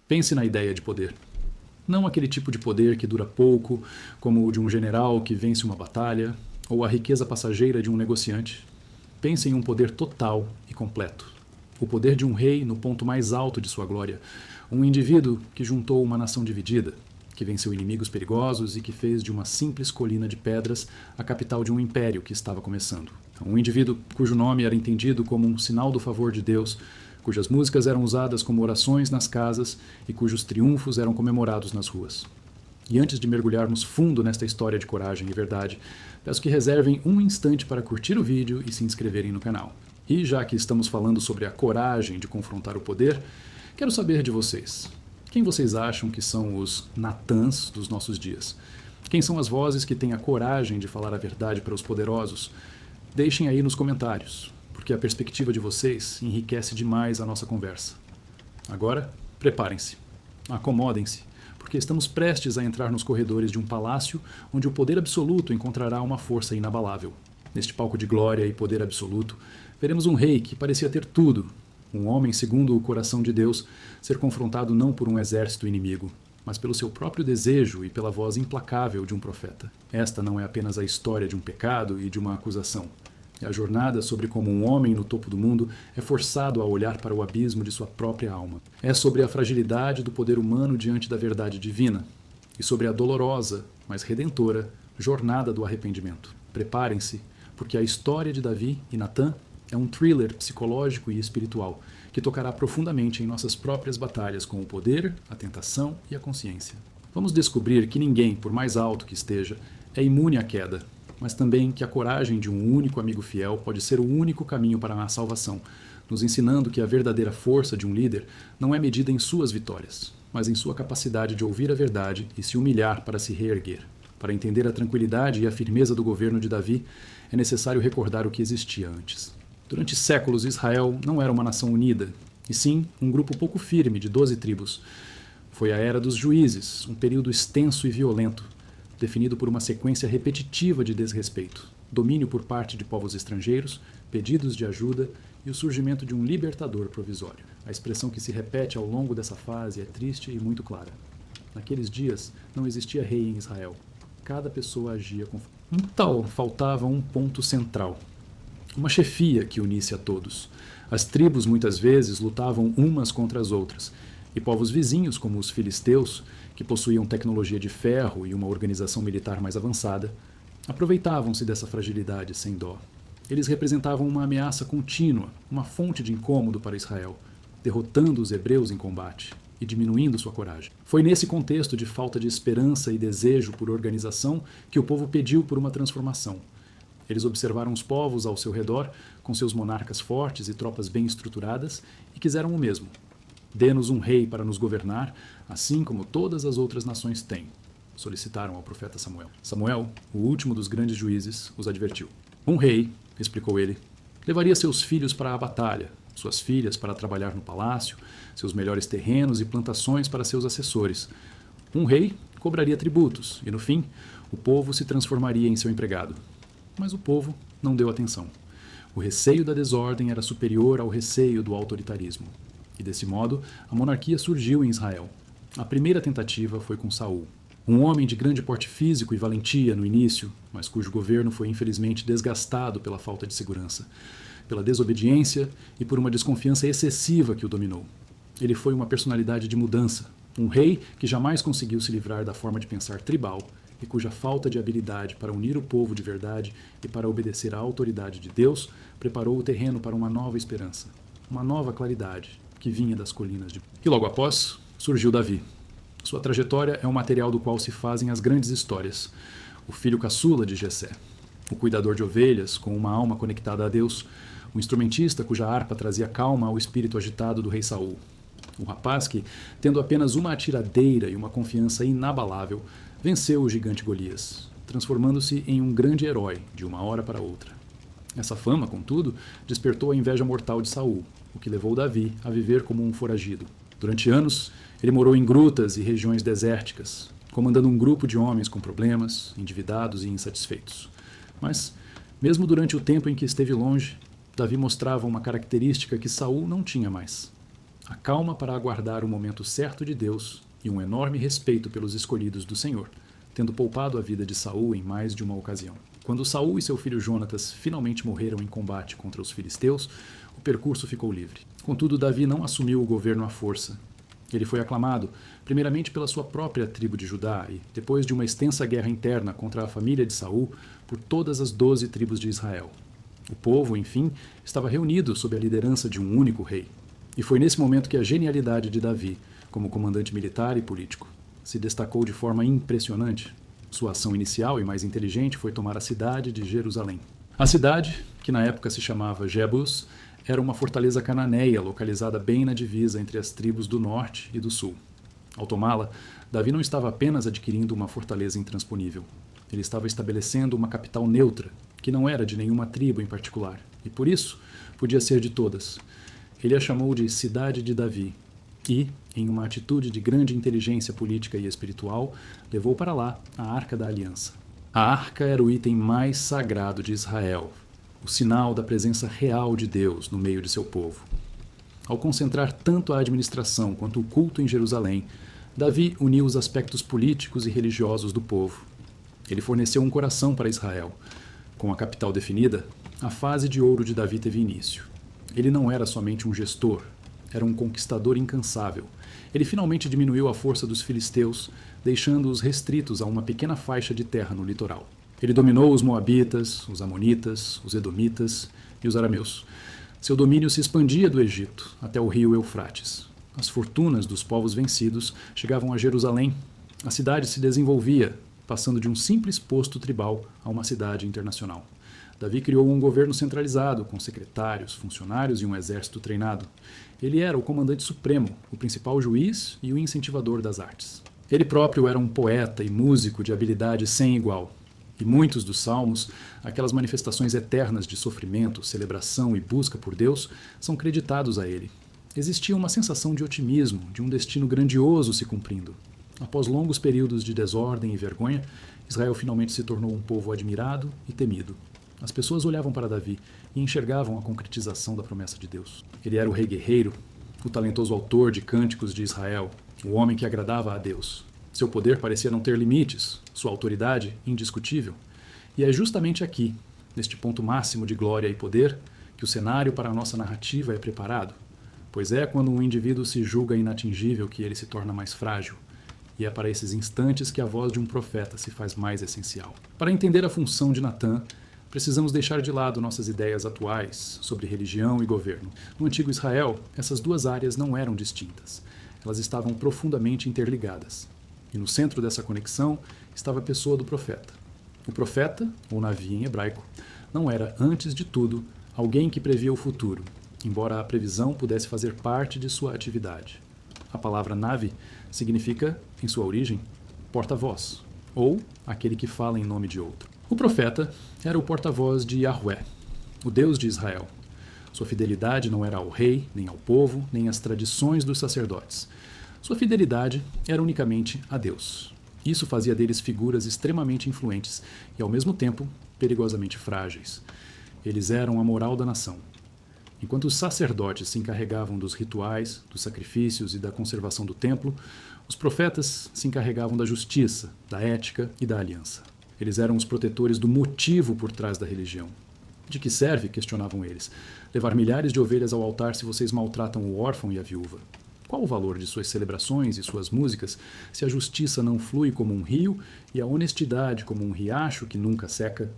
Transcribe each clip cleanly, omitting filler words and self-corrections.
Pense na ideia de poder. Não aquele tipo de poder que dura pouco, como o de um general que vence uma batalha, ou a riqueza passageira de um negociante. Pense em um poder total e completo. O poder de um rei no ponto mais alto de sua glória. Um indivíduo que juntou uma nação dividida, que venceu inimigos perigosos e que fez de uma simples colina de pedras a capital de um império que estava começando. Um indivíduo cujo nome era entendido como um sinal do favor de Deus, cujas músicas eram usadas como orações nas casas e cujos triunfos eram comemorados nas ruas. E antes de mergulharmos fundo nesta história de coragem e verdade, peço que reservem um instante para curtir o vídeo e se inscreverem no canal. E já que estamos falando sobre a coragem de confrontar o poder, quero saber de vocês. Quem vocês acham que são os Nathans dos nossos dias? Quem são as vozes que têm a coragem de falar a verdade para os poderosos? Deixem aí nos comentários, porque a perspectiva de vocês enriquece demais a nossa conversa. Agora, preparem-se, acomodem-se, porque estamos prestes a entrar nos corredores de um palácio onde o poder absoluto encontrará uma força inabalável. Neste palco de glória e poder absoluto, veremos um rei que parecia ter tudo, um homem segundo o coração de Deus, ser confrontado não por um exército inimigo, mas pelo seu próprio desejo e pela voz implacável de um profeta. Esta não é apenas a história de um pecado e de uma acusação. É a jornada sobre como um homem no topo do mundo é forçado a olhar para o abismo de sua própria alma. É sobre a fragilidade do poder humano diante da verdade divina e sobre a dolorosa, mas redentora, jornada do arrependimento. Preparem-se, porque a história de Davi e Natã é um thriller psicológico e espiritual que tocará profundamente em nossas próprias batalhas com o poder, a tentação e a consciência. Vamos descobrir que ninguém, por mais alto que esteja, é imune à queda, mas também que a coragem de um único amigo fiel pode ser o único caminho para a salvação, nos ensinando que a verdadeira força de um líder não é medida em suas vitórias, mas em sua capacidade de ouvir a verdade e se humilhar para se reerguer. Para entender a tranquilidade e a firmeza do governo de Davi, é necessário recordar o que existia antes. Durante séculos, Israel não era uma nação unida, e sim um grupo pouco firme de 12 tribos. Foi a era dos juízes, um período extenso e violento, definido por uma sequência repetitiva de desrespeito, domínio por parte de povos estrangeiros, pedidos de ajuda e o surgimento de um libertador provisório. A expressão que se repete ao longo dessa fase é triste e muito clara. Naqueles dias, não existia rei em Israel. Cada pessoa agia com... Então, faltava um ponto central. Uma chefia que unisse a todos. As tribos muitas vezes lutavam umas contra as outras, e povos vizinhos, como os filisteus, que possuíam tecnologia de ferro e uma organização militar mais avançada, aproveitavam-se dessa fragilidade sem dó. Eles representavam uma ameaça contínua, uma fonte de incômodo para Israel, derrotando os hebreus em combate e diminuindo sua coragem. Foi nesse contexto de falta de esperança e desejo por organização que o povo pediu por uma transformação. Eles observaram os povos ao seu redor, com seus monarcas fortes e tropas bem estruturadas, e quiseram o mesmo. Dê-nos um rei para nos governar, assim como todas as outras nações têm, solicitaram ao profeta Samuel. Samuel, o último dos grandes juízes, os advertiu. Um rei, explicou ele, levaria seus filhos para a batalha, suas filhas para trabalhar no palácio, seus melhores terrenos e plantações para seus assessores. Um rei cobraria tributos, e no fim, o povo se transformaria em seu empregado. Mas o povo não deu atenção. O receio da desordem era superior ao receio do autoritarismo. E desse modo, a monarquia surgiu em Israel. A primeira tentativa foi com Saul, um homem de grande porte físico e valentia no início, mas cujo governo foi infelizmente desgastado pela falta de segurança, pela desobediência e por uma desconfiança excessiva que o dominou. Ele foi uma personalidade de mudança, um rei que jamais conseguiu se livrar da forma de pensar tribal e cuja falta de habilidade para unir o povo de verdade e para obedecer à autoridade de Deus preparou o terreno para uma nova esperança, uma nova claridade que vinha das colinas de... E logo após, surgiu Davi. Sua trajetória é um material do qual se fazem as grandes histórias. O filho caçula de Jessé, o cuidador de ovelhas com uma alma conectada a Deus, o instrumentista cuja harpa trazia calma ao espírito agitado do rei Saul, o rapaz que, tendo apenas uma atiradeira e uma confiança inabalável, venceu o gigante Golias, transformando-se em um grande herói de uma hora para outra. Essa fama, contudo, despertou a inveja mortal de Saul, o que levou Davi a viver como um foragido. Durante anos, ele morou em grutas e regiões desérticas, comandando um grupo de homens com problemas, endividados e insatisfeitos. Mas, mesmo durante o tempo em que esteve longe, Davi mostrava uma característica que Saul não tinha mais: a calma para aguardar o momento certo de Deus e um enorme respeito pelos escolhidos do Senhor, tendo poupado a vida de Saul em mais de uma ocasião. Quando Saul e seu filho Jonatas finalmente morreram em combate contra os filisteus, o percurso ficou livre. Contudo, Davi não assumiu o governo à força. Ele foi aclamado, primeiramente pela sua própria tribo de Judá e, depois de uma extensa guerra interna contra a família de Saul, por todas as 12 tribos de Israel. O povo, enfim, estava reunido sob a liderança de um único rei. E foi nesse momento que a genialidade de Davi, como comandante militar e político, se destacou de forma impressionante. Sua ação inicial e mais inteligente foi tomar a cidade de Jerusalém. A cidade, que na época se chamava Jebus, era uma fortaleza cananeia localizada bem na divisa entre as tribos do norte e do sul. Ao tomá-la, Davi não estava apenas adquirindo uma fortaleza intransponível. Ele estava estabelecendo uma capital neutra, que não era de nenhuma tribo em particular, e por isso podia ser de todas. Ele a chamou de Cidade de Davi e, em uma atitude de grande inteligência política e espiritual, levou para lá a Arca da Aliança. A Arca era o item mais sagrado de Israel, o sinal da presença real de Deus no meio de seu povo. Ao concentrar tanto a administração quanto o culto em Jerusalém, Davi uniu os aspectos políticos e religiosos do povo. Ele forneceu um coração para Israel. Com a capital definida, a fase de ouro de Davi teve início. Ele não era somente um gestor, era um conquistador incansável. Ele finalmente diminuiu a força dos filisteus, deixando-os restritos a uma pequena faixa de terra no litoral. Ele dominou os moabitas, os amonitas, os edomitas e os arameus. Seu domínio se expandia do Egito até o rio Eufrates. As fortunas dos povos vencidos chegavam a Jerusalém. A cidade se desenvolvia, passando de um simples posto tribal a uma cidade internacional. Davi criou um governo centralizado, com secretários, funcionários e um exército treinado. Ele era o comandante supremo, o principal juiz e o incentivador das artes. Ele próprio era um poeta e músico de habilidade sem igual. E muitos dos salmos, aquelas manifestações eternas de sofrimento, celebração e busca por Deus, são creditados a ele. Existia uma sensação de otimismo, de um destino grandioso se cumprindo. Após longos períodos de desordem e vergonha, Israel finalmente se tornou um povo admirado e temido. As pessoas olhavam para Davi e enxergavam a concretização da promessa de Deus. Ele era o rei guerreiro, o talentoso autor de cânticos de Israel, o homem que agradava a Deus. Seu poder parecia não ter limites, sua autoridade indiscutível. E é justamente aqui, neste ponto máximo de glória e poder, que o cenário para a nossa narrativa é preparado. Pois é quando um indivíduo se julga inatingível que ele se torna mais frágil. E é para esses instantes que a voz de um profeta se faz mais essencial. Para entender a função de Natã, precisamos deixar de lado nossas ideias atuais sobre religião e governo. No antigo Israel, essas duas áreas não eram distintas. Elas estavam profundamente interligadas. E no centro dessa conexão estava a pessoa do profeta. O profeta, ou Navi em hebraico, não era, antes de tudo, alguém que previa o futuro, embora a previsão pudesse fazer parte de sua atividade. A palavra Navi significa, em sua origem, porta-voz, ou aquele que fala em nome de outro. O profeta era o porta-voz de Yahvé, o Deus de Israel. Sua fidelidade não era ao rei, nem ao povo, nem às tradições dos sacerdotes. Sua fidelidade era unicamente a Deus. Isso fazia deles figuras extremamente influentes e, ao mesmo tempo, perigosamente frágeis. Eles eram a moral da nação. Enquanto os sacerdotes se encarregavam dos rituais, dos sacrifícios e da conservação do templo, os profetas se encarregavam da justiça, da ética e da aliança. Eles eram os protetores do motivo por trás da religião. De que serve, questionavam eles, levar milhares de ovelhas ao altar se vocês maltratam o órfão e a viúva? Qual o valor de suas celebrações e suas músicas se a justiça não flui como um rio e a honestidade como um riacho que nunca seca?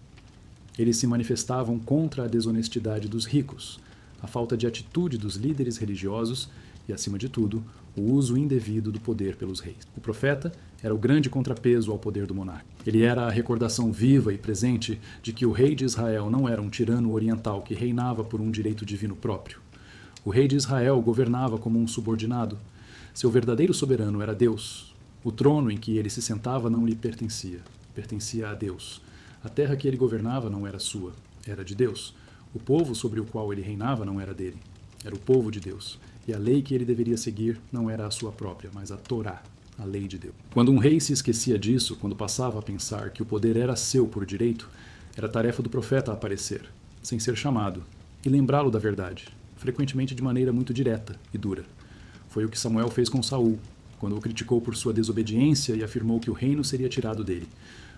Eles se manifestavam contra a desonestidade dos ricos, a falta de atitude dos líderes religiosos e, acima de tudo, o uso indevido do poder pelos reis. O profeta era o grande contrapeso ao poder do monarca. Ele era a recordação viva e presente de que o rei de Israel não era um tirano oriental que reinava por um direito divino próprio. O rei de Israel governava como um subordinado. Seu verdadeiro soberano era Deus. O trono em que ele se sentava não lhe pertencia. Pertencia a Deus. A terra que ele governava não era sua. Era de Deus. O povo sobre o qual ele reinava não era dele. Era o povo de Deus. E a lei que ele deveria seguir não era a sua própria, mas a Torá, a lei de Deus. Quando um rei se esquecia disso, quando passava a pensar que o poder era seu por direito, era tarefa do profeta aparecer, sem ser chamado, e lembrá-lo da verdade, frequentemente de maneira muito direta e dura. Foi o que Samuel fez com Saul, quando o criticou por sua desobediência e afirmou que o reino seria tirado dele.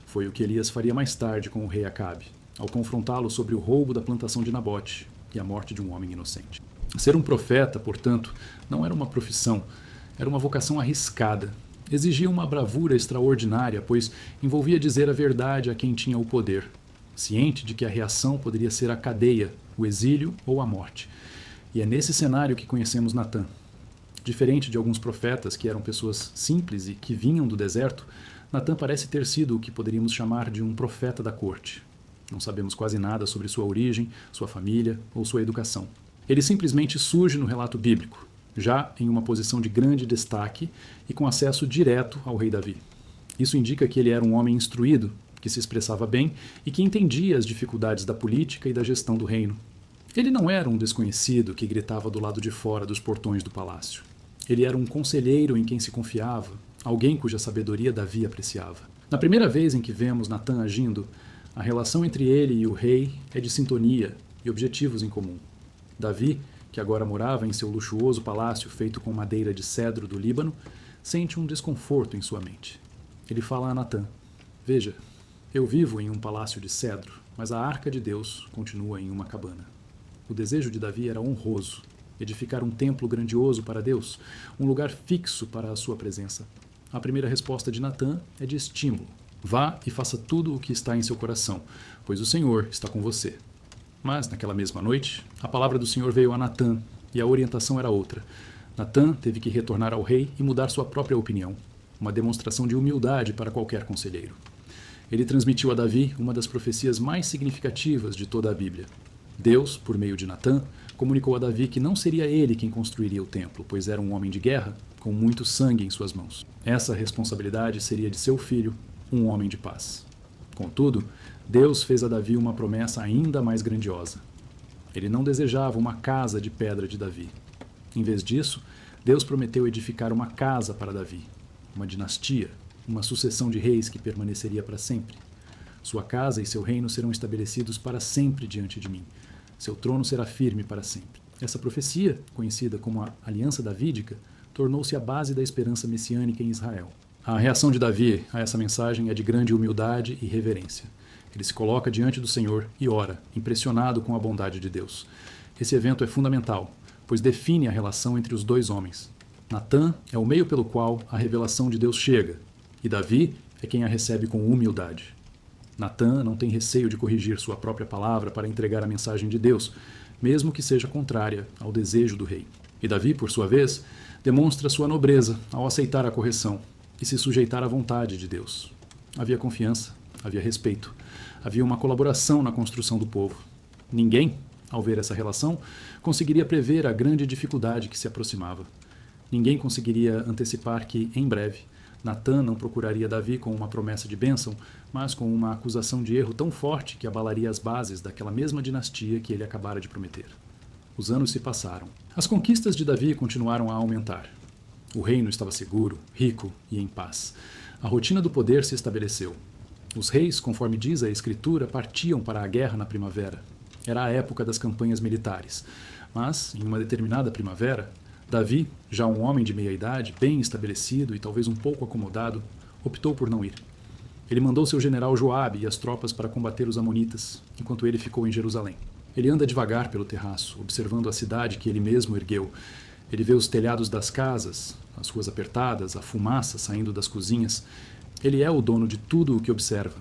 Foi o que Elias faria mais tarde com o rei Acabe, ao confrontá-lo sobre o roubo da plantação de Nabote e a morte de um homem inocente. Ser um profeta, portanto, não era uma profissão, era uma vocação arriscada. Exigia uma bravura extraordinária, pois envolvia dizer a verdade a quem tinha o poder, ciente de que a reação poderia ser a cadeia, o exílio ou a morte. E é nesse cenário que conhecemos Natã. Diferente de alguns profetas que eram pessoas simples e que vinham do deserto, Natã parece ter sido o que poderíamos chamar de um profeta da corte. Não sabemos quase nada sobre sua origem, sua família ou sua educação. Ele simplesmente surge no relato bíblico, já em uma posição de grande destaque e com acesso direto ao rei Davi. Isso indica que ele era um homem instruído, que se expressava bem e que entendia as dificuldades da política e da gestão do reino. Ele não era um desconhecido que gritava do lado de fora dos portões do palácio. Ele era um conselheiro em quem se confiava, alguém cuja sabedoria Davi apreciava. Na primeira vez em que vemos Natã agindo, a relação entre ele e o rei é de sintonia e objetivos em comum. Davi, que agora morava em seu luxuoso palácio feito com madeira de cedro do Líbano, sente um desconforto em sua mente. Ele fala a Natã: "Veja, eu vivo em um palácio de cedro, mas a arca de Deus continua em uma cabana." O desejo de Davi era honroso: edificar um templo grandioso para Deus, um lugar fixo para a sua presença. A primeira resposta de Natã é de estímulo: "Vá e faça tudo o que está em seu coração, pois o Senhor está com você." Mas, naquela mesma noite, a palavra do Senhor veio a Natã, e a orientação era outra. Natã teve que retornar ao rei e mudar sua própria opinião, uma demonstração de humildade para qualquer conselheiro. Ele transmitiu a Davi uma das profecias mais significativas de toda a Bíblia. Deus, por meio de Natã, comunicou a Davi que não seria ele quem construiria o templo, pois era um homem de guerra, com muito sangue em suas mãos. Essa responsabilidade seria de seu filho, um homem de paz. Contudo, Deus fez a Davi uma promessa ainda mais grandiosa. Ele não desejava uma casa de pedra de Davi. Em vez disso, Deus prometeu edificar uma casa para Davi, uma dinastia, uma sucessão de reis que permaneceria para sempre. Sua casa e seu reino serão estabelecidos para sempre diante de mim. Seu trono será firme para sempre. Essa profecia, conhecida como a Aliança Davídica, tornou-se a base da esperança messiânica em Israel. A reação de Davi a essa mensagem é de grande humildade e reverência. Ele se coloca diante do Senhor e ora, impressionado com a bondade de Deus. Esse evento é fundamental, pois define a relação entre os dois homens. Natã é o meio pelo qual a revelação de Deus chega, e Davi é quem a recebe com humildade. Natã não tem receio de corrigir sua própria palavra para entregar a mensagem de Deus, mesmo que seja contrária ao desejo do rei. E Davi, por sua vez, demonstra sua nobreza ao aceitar a correção e se sujeitar à vontade de Deus. Havia confiança, havia respeito, havia uma colaboração na construção do povo. Ninguém, ao ver essa relação, conseguiria prever a grande dificuldade que se aproximava. Ninguém conseguiria antecipar que, em breve, Natã não procuraria Davi com uma promessa de bênção, mas com uma acusação de erro tão forte que abalaria as bases daquela mesma dinastia que ele acabara de prometer. Os anos se passaram. As conquistas de Davi continuaram a aumentar. O reino estava seguro, rico e em paz. A rotina do poder se estabeleceu. Os reis, conforme diz a Escritura, partiam para a guerra na primavera. Era a época das campanhas militares. Mas, em uma determinada primavera, Davi, já um homem de meia idade, bem estabelecido e talvez um pouco acomodado, optou por não ir. Ele mandou seu general Joabe e as tropas para combater os amonitas, enquanto ele ficou em Jerusalém. Ele anda devagar pelo terraço, observando a cidade que ele mesmo ergueu. Ele vê os telhados das casas, as ruas apertadas, a fumaça saindo das cozinhas. Ele é o dono de tudo o que observa.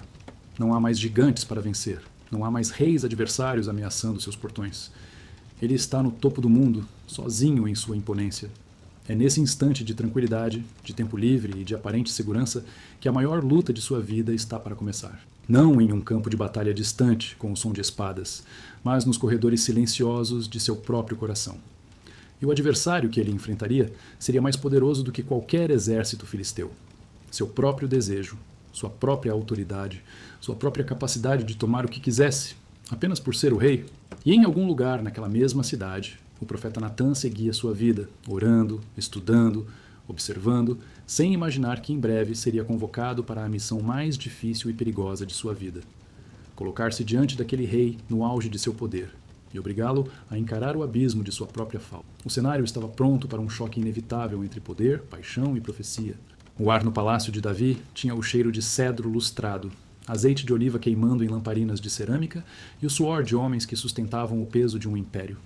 Não há mais gigantes para vencer. Não há mais reis adversários ameaçando seus portões. Ele está no topo do mundo, sozinho em sua imponência. É nesse instante de tranquilidade, de tempo livre e de aparente segurança que a maior luta de sua vida está para começar. Não em um campo de batalha distante, com o som de espadas, mas nos corredores silenciosos de seu próprio coração. E o adversário que ele enfrentaria seria mais poderoso do que qualquer exército filisteu. Seu próprio desejo, sua própria autoridade, sua própria capacidade de tomar o que quisesse, apenas por ser o rei. E em algum lugar naquela mesma cidade, o profeta Natã seguia sua vida, orando, estudando, observando, sem imaginar que em breve seria convocado para a missão mais difícil e perigosa de sua vida: colocar-se diante daquele rei no auge de seu poder, e obrigá-lo a encarar o abismo de sua própria falta. O cenário estava pronto para um choque inevitável entre poder, paixão e profecia. O ar no palácio de Davi tinha o cheiro de cedro lustrado, azeite de oliva queimando em lamparinas de cerâmica e o suor de homens que sustentavam o peso de um império.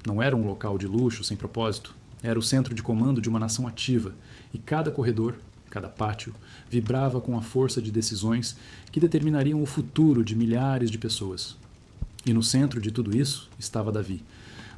Não era um local de luxo sem propósito, era o centro de comando de uma nação ativa, e cada corredor, cada pátio, vibrava com a força de decisões que determinariam o futuro de milhares de pessoas. E no centro de tudo isso estava Davi,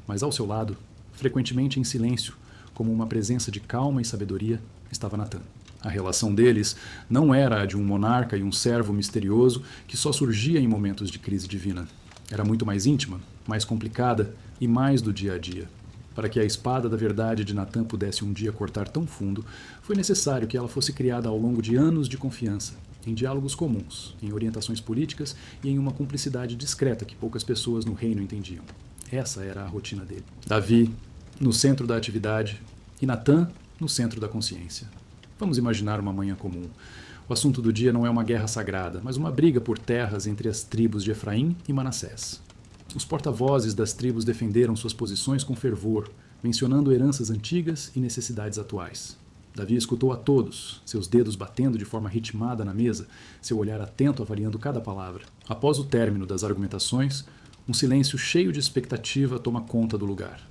mas ao seu lado, frequentemente em silêncio, como uma presença de calma e sabedoria, estava Natã. A relação deles não era a de um monarca e um servo misterioso que só surgia em momentos de crise divina. Era muito mais íntima, mais complicada e mais do dia a dia. Para que a espada da verdade de Natã pudesse um dia cortar tão fundo, foi necessário que ela fosse criada ao longo de anos de confiança, em diálogos comuns, em orientações políticas e em uma cumplicidade discreta que poucas pessoas no reino entendiam. Essa era a rotina dele. Davi, no centro da atividade, e Natã, no centro da consciência. Vamos imaginar uma manhã comum. O assunto do dia não é uma guerra sagrada, mas uma briga por terras entre as tribos de Efraim e Manassés. Os porta-vozes das tribos defenderam suas posições com fervor, mencionando heranças antigas e necessidades atuais. Davi escutou a todos, seus dedos batendo de forma ritmada na mesa, seu olhar atento avaliando cada palavra. Após o término das argumentações, um silêncio cheio de expectativa toma conta do lugar.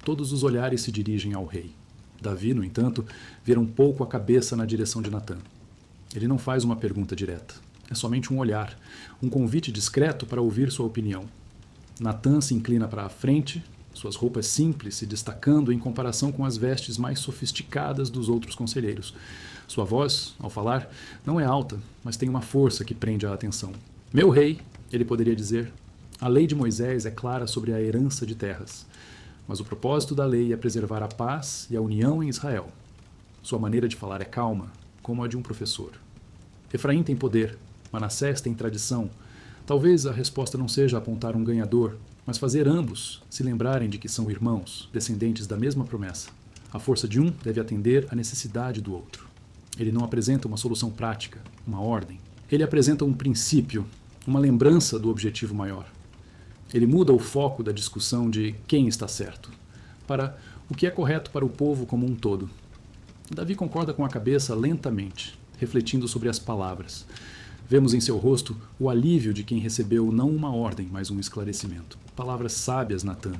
Todos os olhares se dirigem ao rei. Davi, no entanto, vira um pouco a cabeça na direção de Natã. Ele não faz uma pergunta direta. É somente um olhar, um convite discreto para ouvir sua opinião. Natã se inclina para a frente, suas roupas simples se destacando em comparação com as vestes mais sofisticadas dos outros conselheiros. Sua voz, ao falar, não é alta, mas tem uma força que prende a atenção. Meu rei, ele poderia dizer, a lei de Moisés é clara sobre a herança de terras, mas o propósito da lei é preservar a paz e a união em Israel. Sua maneira de falar é calma, como a de um professor. Efraim tem poder, Manassés tem tradição. Talvez a resposta não seja apontar um ganhador, mas fazer ambos se lembrarem de que são irmãos, descendentes da mesma promessa. A força de um deve atender à necessidade do outro. Ele não apresenta uma solução prática, uma ordem. Ele apresenta um princípio, uma lembrança do objetivo maior. Ele muda o foco da discussão de quem está certo, para o que é correto para o povo como um todo. Davi concorda com a cabeça lentamente, refletindo sobre as palavras. Vemos em seu rosto o alívio de quem recebeu não uma ordem, mas um esclarecimento. Palavras sábias, Natã.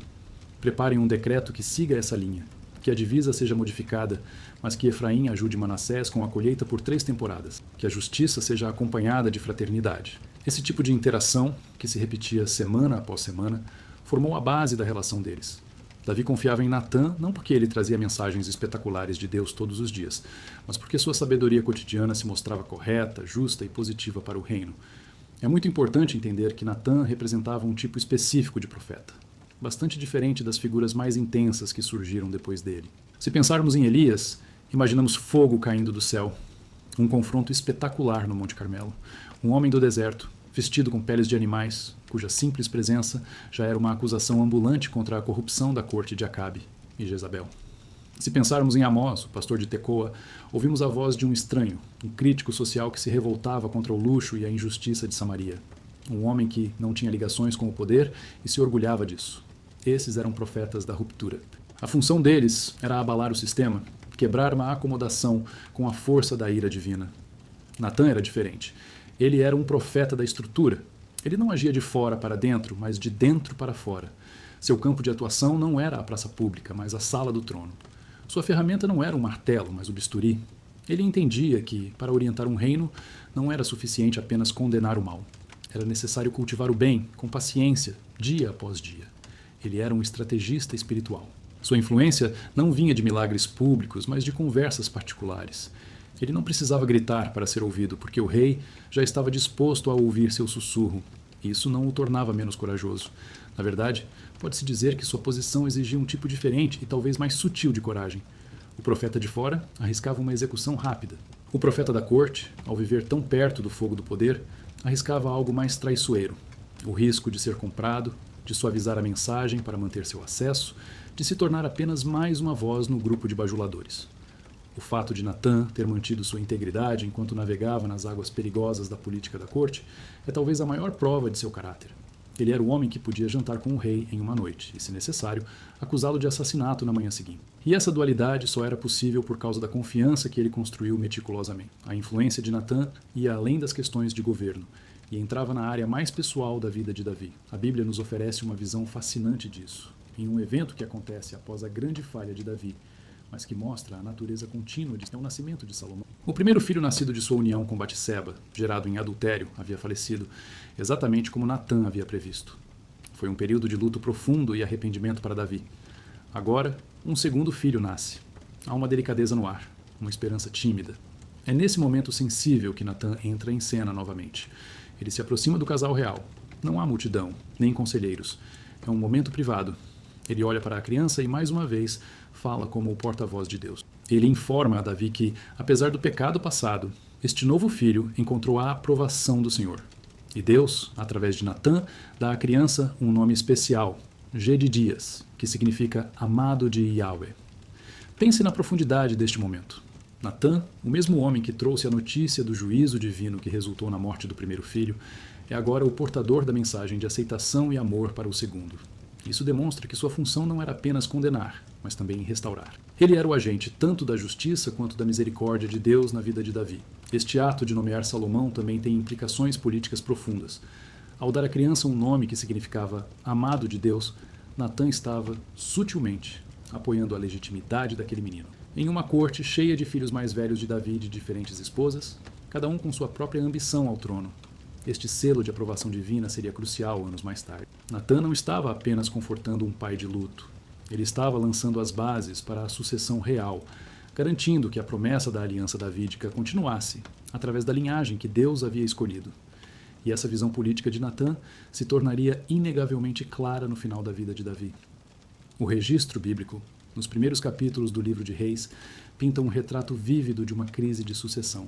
Preparem um decreto que siga essa linha, que a divisa seja modificada, mas que Efraim ajude Manassés com a colheita por 3 temporadas, que a justiça seja acompanhada de fraternidade. Esse tipo de interação, que se repetia semana após semana, formou a base da relação deles. Davi confiava em Natã não porque ele trazia mensagens espetaculares de Deus todos os dias, mas porque sua sabedoria cotidiana se mostrava correta, justa e positiva para o reino. É muito importante entender que Natã representava um tipo específico de profeta, bastante diferente das figuras mais intensas que surgiram depois dele. Se pensarmos em Elias, imaginamos fogo caindo do céu, um confronto espetacular no Monte Carmelo, um homem do deserto, vestido com peles de animais, cuja simples presença já era uma acusação ambulante contra a corrupção da corte de Acabe e Jezabel. Se pensarmos em Amós, o pastor de Tecoa, ouvimos a voz de um estranho, um crítico social que se revoltava contra o luxo e a injustiça de Samaria. Um homem que não tinha ligações com o poder e se orgulhava disso. Esses eram profetas da ruptura. A função deles era abalar o sistema, quebrar uma acomodação com a força da ira divina. Natã era diferente. Ele era um profeta da estrutura. Ele não agia de fora para dentro, mas de dentro para fora. Seu campo de atuação não era a praça pública, mas a sala do trono. Sua ferramenta não era um martelo, mas o bisturi. Ele entendia que, para orientar um reino, não era suficiente apenas condenar o mal. Era necessário cultivar o bem, com paciência, dia após dia. Ele era um estrategista espiritual. Sua influência não vinha de milagres públicos, mas de conversas particulares. Ele não precisava gritar para ser ouvido, porque o rei já estava disposto a ouvir seu sussurro. Isso não o tornava menos corajoso. Na verdade, pode-se dizer que sua posição exigia um tipo diferente e talvez mais sutil de coragem. O profeta de fora arriscava uma execução rápida. O profeta da corte, ao viver tão perto do fogo do poder, arriscava algo mais traiçoeiro. O risco de ser comprado, de suavizar a mensagem para manter seu acesso, de se tornar apenas mais uma voz no grupo de bajuladores. O fato de Natã ter mantido sua integridade enquanto navegava nas águas perigosas da política da corte é talvez a maior prova de seu caráter. Ele era o homem que podia jantar com o rei em uma noite e, se necessário, acusá-lo de assassinato na manhã seguinte. E essa dualidade só era possível por causa da confiança que ele construiu meticulosamente. A influência de Natã ia além das questões de governo e entrava na área mais pessoal da vida de Davi. A Bíblia nos oferece uma visão fascinante disso, em um evento que acontece após a grande falha de Davi, mas que mostra a natureza contínua de o nascimento de Salomão. O primeiro filho nascido de sua união com Batseba, gerado em adultério, havia falecido, exatamente como Natã havia previsto. Foi um período de luto profundo e arrependimento para Davi. Agora, um segundo filho nasce. Há uma delicadeza no ar, uma esperança tímida. É nesse momento sensível que Natã entra em cena novamente. Ele se aproxima do casal real. Não há multidão, nem conselheiros. É um momento privado. Ele olha para a criança e, mais uma vez, fala como o porta-voz de Deus. Ele informa a Davi que, apesar do pecado passado, este novo filho encontrou a aprovação do Senhor. E Deus, através de Natã, dá à criança um nome especial, Gedidias, que significa amado de Yahweh. Pense na profundidade deste momento. Natã, o mesmo homem que trouxe a notícia do juízo divino que resultou na morte do primeiro filho, é agora o portador da mensagem de aceitação e amor para o segundo. Isso demonstra que sua função não era apenas condenar, mas também restaurar. Ele era o agente tanto da justiça quanto da misericórdia de Deus na vida de Davi. Este ato de nomear Salomão também tem implicações políticas profundas. Ao dar à criança um nome que significava amado de Deus, Natã estava, sutilmente, apoiando a legitimidade daquele menino. Em uma corte cheia de filhos mais velhos de Davi e de diferentes esposas, cada um com sua própria ambição ao trono, este selo de aprovação divina seria crucial anos mais tarde. Natã não estava apenas confortando um pai de luto. Ele estava lançando as bases para a sucessão real, garantindo que a promessa da aliança davídica continuasse, através da linhagem que Deus havia escolhido. E essa visão política de Natã se tornaria inegavelmente clara no final da vida de Davi. O registro bíblico, nos primeiros capítulos do livro de Reis, pinta um retrato vívido de uma crise de sucessão.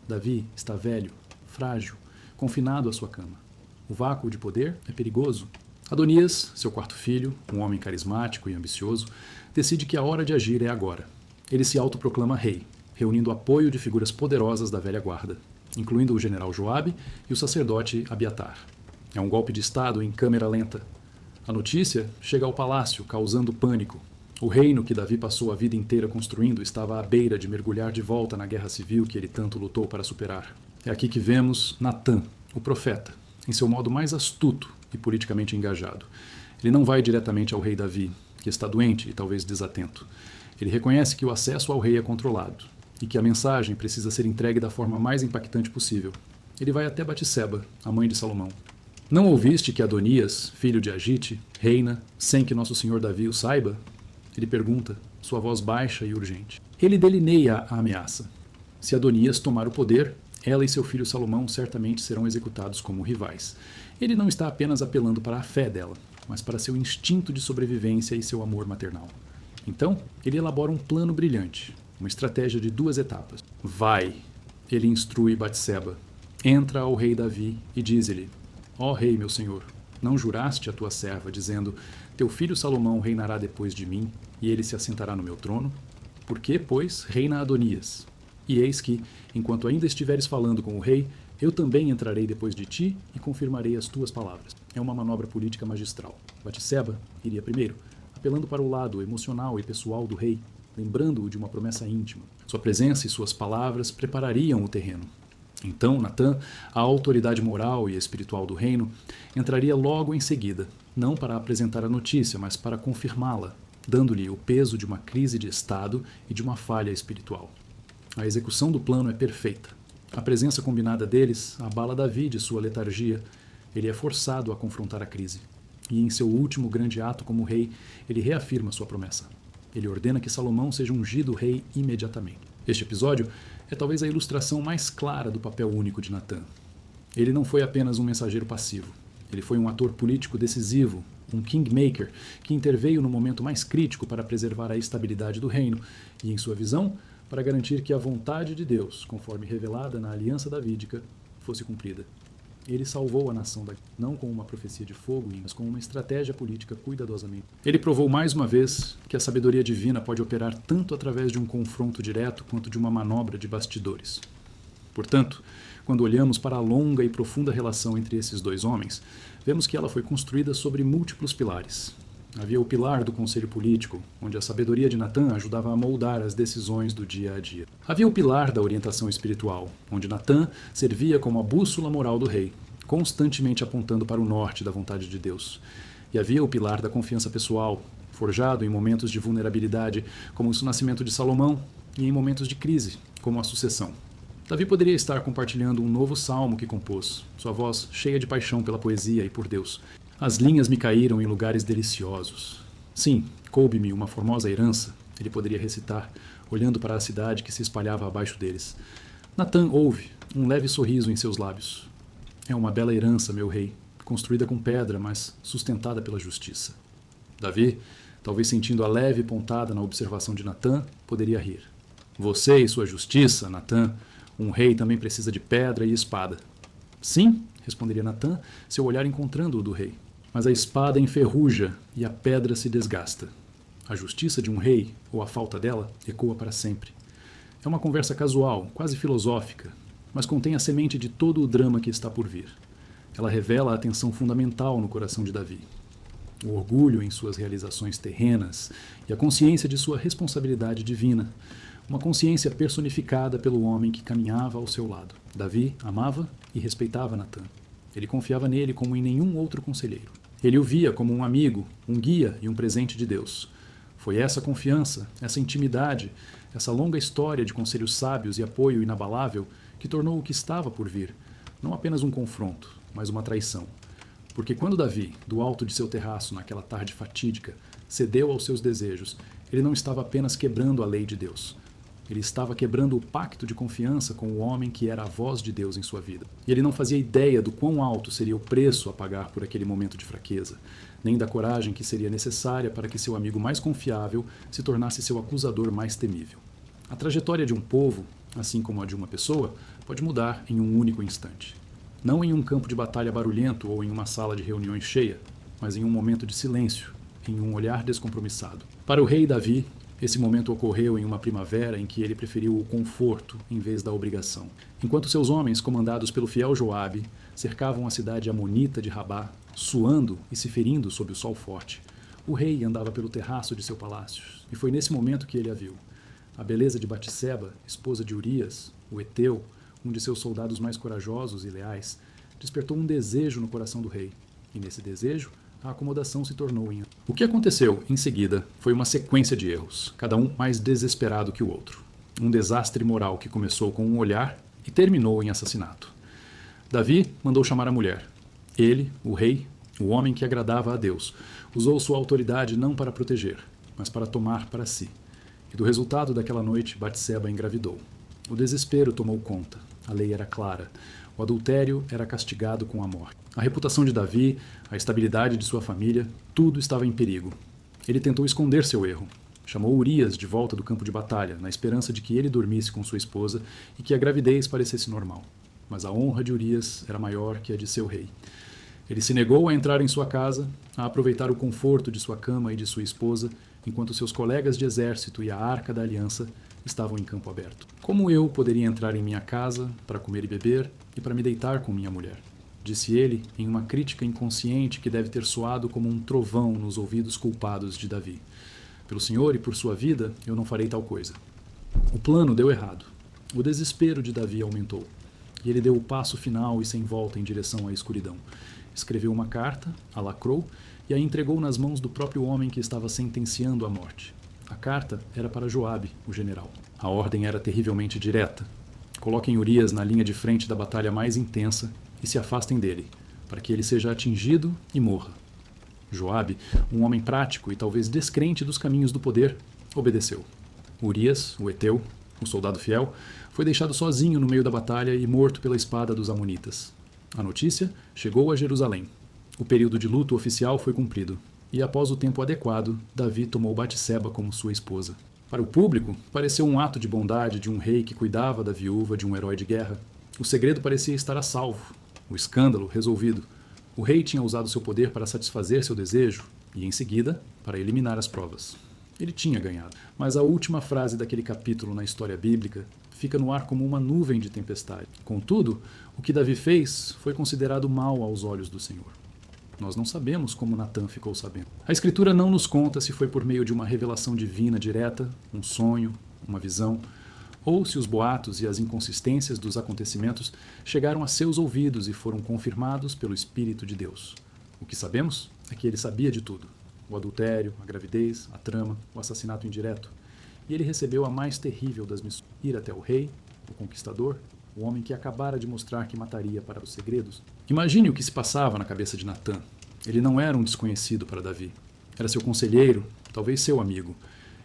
Davi está velho, frágil, confinado à sua cama. O vácuo de poder é perigoso. Adonias, seu quarto filho, um homem carismático e ambicioso, decide que a hora de agir é agora. Ele se autoproclama rei, reunindo o apoio de figuras poderosas da velha guarda, incluindo o general Joabe e o sacerdote Abiatar. É um golpe de estado em câmera lenta. A notícia chega ao palácio, causando pânico. O reino que Davi passou a vida inteira construindo estava à beira de mergulhar de volta na guerra civil que ele tanto lutou para superar. É aqui que vemos Natã, o profeta, em seu modo mais astuto e politicamente engajado. Ele não vai diretamente ao rei Davi, que está doente e talvez desatento. Ele reconhece que o acesso ao rei é controlado e que a mensagem precisa ser entregue da forma mais impactante possível. Ele vai até Batseba, a mãe de Salomão. Não ouviste que Adonias, filho de Agite, reina sem que nosso senhor Davi o saiba? Ele pergunta, sua voz baixa e urgente. Ele delineia a ameaça. Se Adonias tomar o poder, ela e seu filho Salomão certamente serão executados como rivais. Ele não está apenas apelando para a fé dela, mas para seu instinto de sobrevivência e seu amor maternal. Então, ele elabora um plano brilhante, uma estratégia de 2 etapas. Vai, ele instrui Batseba. Entra ao rei Davi e diz-lhe, ó rei, meu senhor, não juraste a tua serva, dizendo, teu filho Salomão reinará depois de mim, e ele se assentará no meu trono? Por que, pois, reina Adonias? E eis que, enquanto ainda estiveres falando com o rei, eu também entrarei depois de ti e confirmarei as tuas palavras. É uma manobra política magistral. Batseba iria primeiro, apelando para o lado emocional e pessoal do rei, lembrando-o de uma promessa íntima. Sua presença e suas palavras preparariam o terreno. Então, Natã, a autoridade moral e espiritual do reino, entraria logo em seguida, não para apresentar a notícia, mas para confirmá-la, dando-lhe o peso de uma crise de estado e de uma falha espiritual. A execução do plano é perfeita. A presença combinada deles abala Davi de sua letargia. Ele é forçado a confrontar a crise. E em seu último grande ato como rei, ele reafirma sua promessa. Ele ordena que Salomão seja ungido rei imediatamente. Este episódio é talvez a ilustração mais clara do papel único de Natã. Ele não foi apenas um mensageiro passivo. Ele foi um ator político decisivo, um kingmaker, que interveio no momento mais crítico para preservar a estabilidade do reino e, em sua visão, para garantir que a vontade de Deus, conforme revelada na aliança davídica, fosse cumprida. Ele salvou a nação não com uma profecia de fogo, mas com uma estratégia política cuidadosamente. Ele provou mais uma vez que a sabedoria divina pode operar tanto através de um confronto direto quanto de uma manobra de bastidores. Portanto, quando olhamos para a longa e profunda relação entre esses dois homens, vemos que ela foi construída sobre múltiplos pilares. Havia o pilar do conselho político, onde a sabedoria de Natan ajudava a moldar as decisões do dia a dia. Havia o pilar da orientação espiritual, onde Natan servia como a bússola moral do rei, constantemente apontando para o norte da vontade de Deus. E havia o pilar da confiança pessoal, forjado em momentos de vulnerabilidade, como o nascimento de Salomão, e em momentos de crise, como a sucessão. Davi poderia estar compartilhando um novo salmo que compôs, sua voz cheia de paixão pela poesia e por Deus. As linhas me caíram em lugares deliciosos. Sim, coube-me uma formosa herança, ele poderia recitar, olhando para a cidade que se espalhava abaixo deles. Natan ouve, um leve sorriso em seus lábios. É uma bela herança, meu rei, construída com pedra, mas sustentada pela justiça. Davi, talvez sentindo a leve pontada na observação de Natan, poderia rir. Você e sua justiça, Natan, um rei também precisa de pedra e espada. Sim, responderia Natan, seu olhar encontrando o do rei. Mas a espada enferruja e a pedra se desgasta. A justiça de um rei, ou a falta dela, ecoa para sempre. É uma conversa casual, quase filosófica, mas contém a semente de todo o drama que está por vir. Ela revela a tensão fundamental no coração de Davi. O orgulho em suas realizações terrenas e a consciência de sua responsabilidade divina. Uma consciência personificada pelo homem que caminhava ao seu lado. Davi amava e respeitava Natan. Ele confiava nele como em nenhum outro conselheiro. Ele o via como um amigo, um guia e um presente de Deus. Foi essa confiança, essa intimidade, essa longa história de conselhos sábios e apoio inabalável que tornou o que estava por vir não apenas um confronto, mas uma traição. Porque quando Davi, do alto de seu terraço naquela tarde fatídica, cedeu aos seus desejos, ele não estava apenas quebrando a lei de Deus. Ele estava quebrando o pacto de confiança com o homem que era a voz de Deus em sua vida. E ele não fazia ideia do quão alto seria o preço a pagar por aquele momento de fraqueza, nem da coragem que seria necessária para que seu amigo mais confiável se tornasse seu acusador mais temível. A trajetória de um povo, assim como a de uma pessoa, pode mudar em um único instante. Não em um campo de batalha barulhento ou em uma sala de reuniões cheia, mas em um momento de silêncio, em um olhar descompromissado. Para o rei Davi, esse momento ocorreu em uma primavera em que ele preferiu o conforto em vez da obrigação. Enquanto seus homens, comandados pelo fiel Joabe, cercavam a cidade amonita de Rabá, suando e se ferindo sob o sol forte, o rei andava pelo terraço de seu palácio, e foi nesse momento que ele a viu. A beleza de Batseba, esposa de Urias, o Eteu, um de seus soldados mais corajosos e leais, despertou um desejo no coração do rei, e nesse desejo, a acomodação se tornou em... O que aconteceu, em seguida, foi uma sequência de erros, cada um mais desesperado que o outro. Um desastre moral que começou com um olhar e terminou em assassinato. Davi mandou chamar a mulher. Ele, o rei, o homem que agradava a Deus, usou sua autoridade não para proteger, mas para tomar para si. E do resultado daquela noite, Batseba engravidou. O desespero tomou conta. A lei era clara. O adultério era castigado com a morte. A reputação de Davi, a estabilidade de sua família, tudo estava em perigo. Ele tentou esconder seu erro. Chamou Urias de volta do campo de batalha, na esperança de que ele dormisse com sua esposa e que a gravidez parecesse normal. Mas a honra de Urias era maior que a de seu rei. Ele se negou a entrar em sua casa, a aproveitar o conforto de sua cama e de sua esposa, enquanto seus colegas de exército e a Arca da Aliança estavam em campo aberto. Como eu poderia entrar em minha casa para comer e beber e para me deitar com minha mulher? Disse ele em uma crítica inconsciente que deve ter soado como um trovão nos ouvidos culpados de Davi. Pelo Senhor e por sua vida, eu não farei tal coisa. O plano deu errado. O desespero de Davi aumentou. E ele deu o passo final e sem volta em direção à escuridão. Escreveu uma carta, a lacrou e a entregou nas mãos do próprio homem que estava sentenciando a morte. A carta era para Joabe, o general. A ordem era terrivelmente direta. Coloquem Urias na linha de frente da batalha mais intensa e se afastem dele, para que ele seja atingido e morra. Joabe, um homem prático e talvez descrente dos caminhos do poder, obedeceu. Urias, o Eteu, o soldado fiel, foi deixado sozinho no meio da batalha e morto pela espada dos amonitas. A notícia chegou a Jerusalém. O período de luto oficial foi cumprido, e após o tempo adequado, Davi tomou Batseba como sua esposa. Para o público, pareceu um ato de bondade de um rei que cuidava da viúva de um herói de guerra. O segredo parecia estar a salvo, o escândalo resolvido. O rei tinha usado seu poder para satisfazer seu desejo e, em seguida, para eliminar as provas. Ele tinha ganhado. Mas a última frase daquele capítulo na história bíblica fica no ar como uma nuvem de tempestade. Contudo, o que Davi fez foi considerado mal aos olhos do Senhor. Nós não sabemos como Natã ficou sabendo. A Escritura não nos conta se foi por meio de uma revelação divina direta, um sonho, uma visão, ou se os boatos e as inconsistências dos acontecimentos chegaram a seus ouvidos e foram confirmados pelo Espírito de Deus. O que sabemos é que ele sabia de tudo: o adultério, a gravidez, a trama, o assassinato indireto. E ele recebeu a mais terrível das missões: ir até o rei, o conquistador, o homem que acabara de mostrar que mataria para os segredos. Imagine o que se passava na cabeça de Natã. Ele não era um desconhecido para Davi. Era seu conselheiro, talvez seu amigo.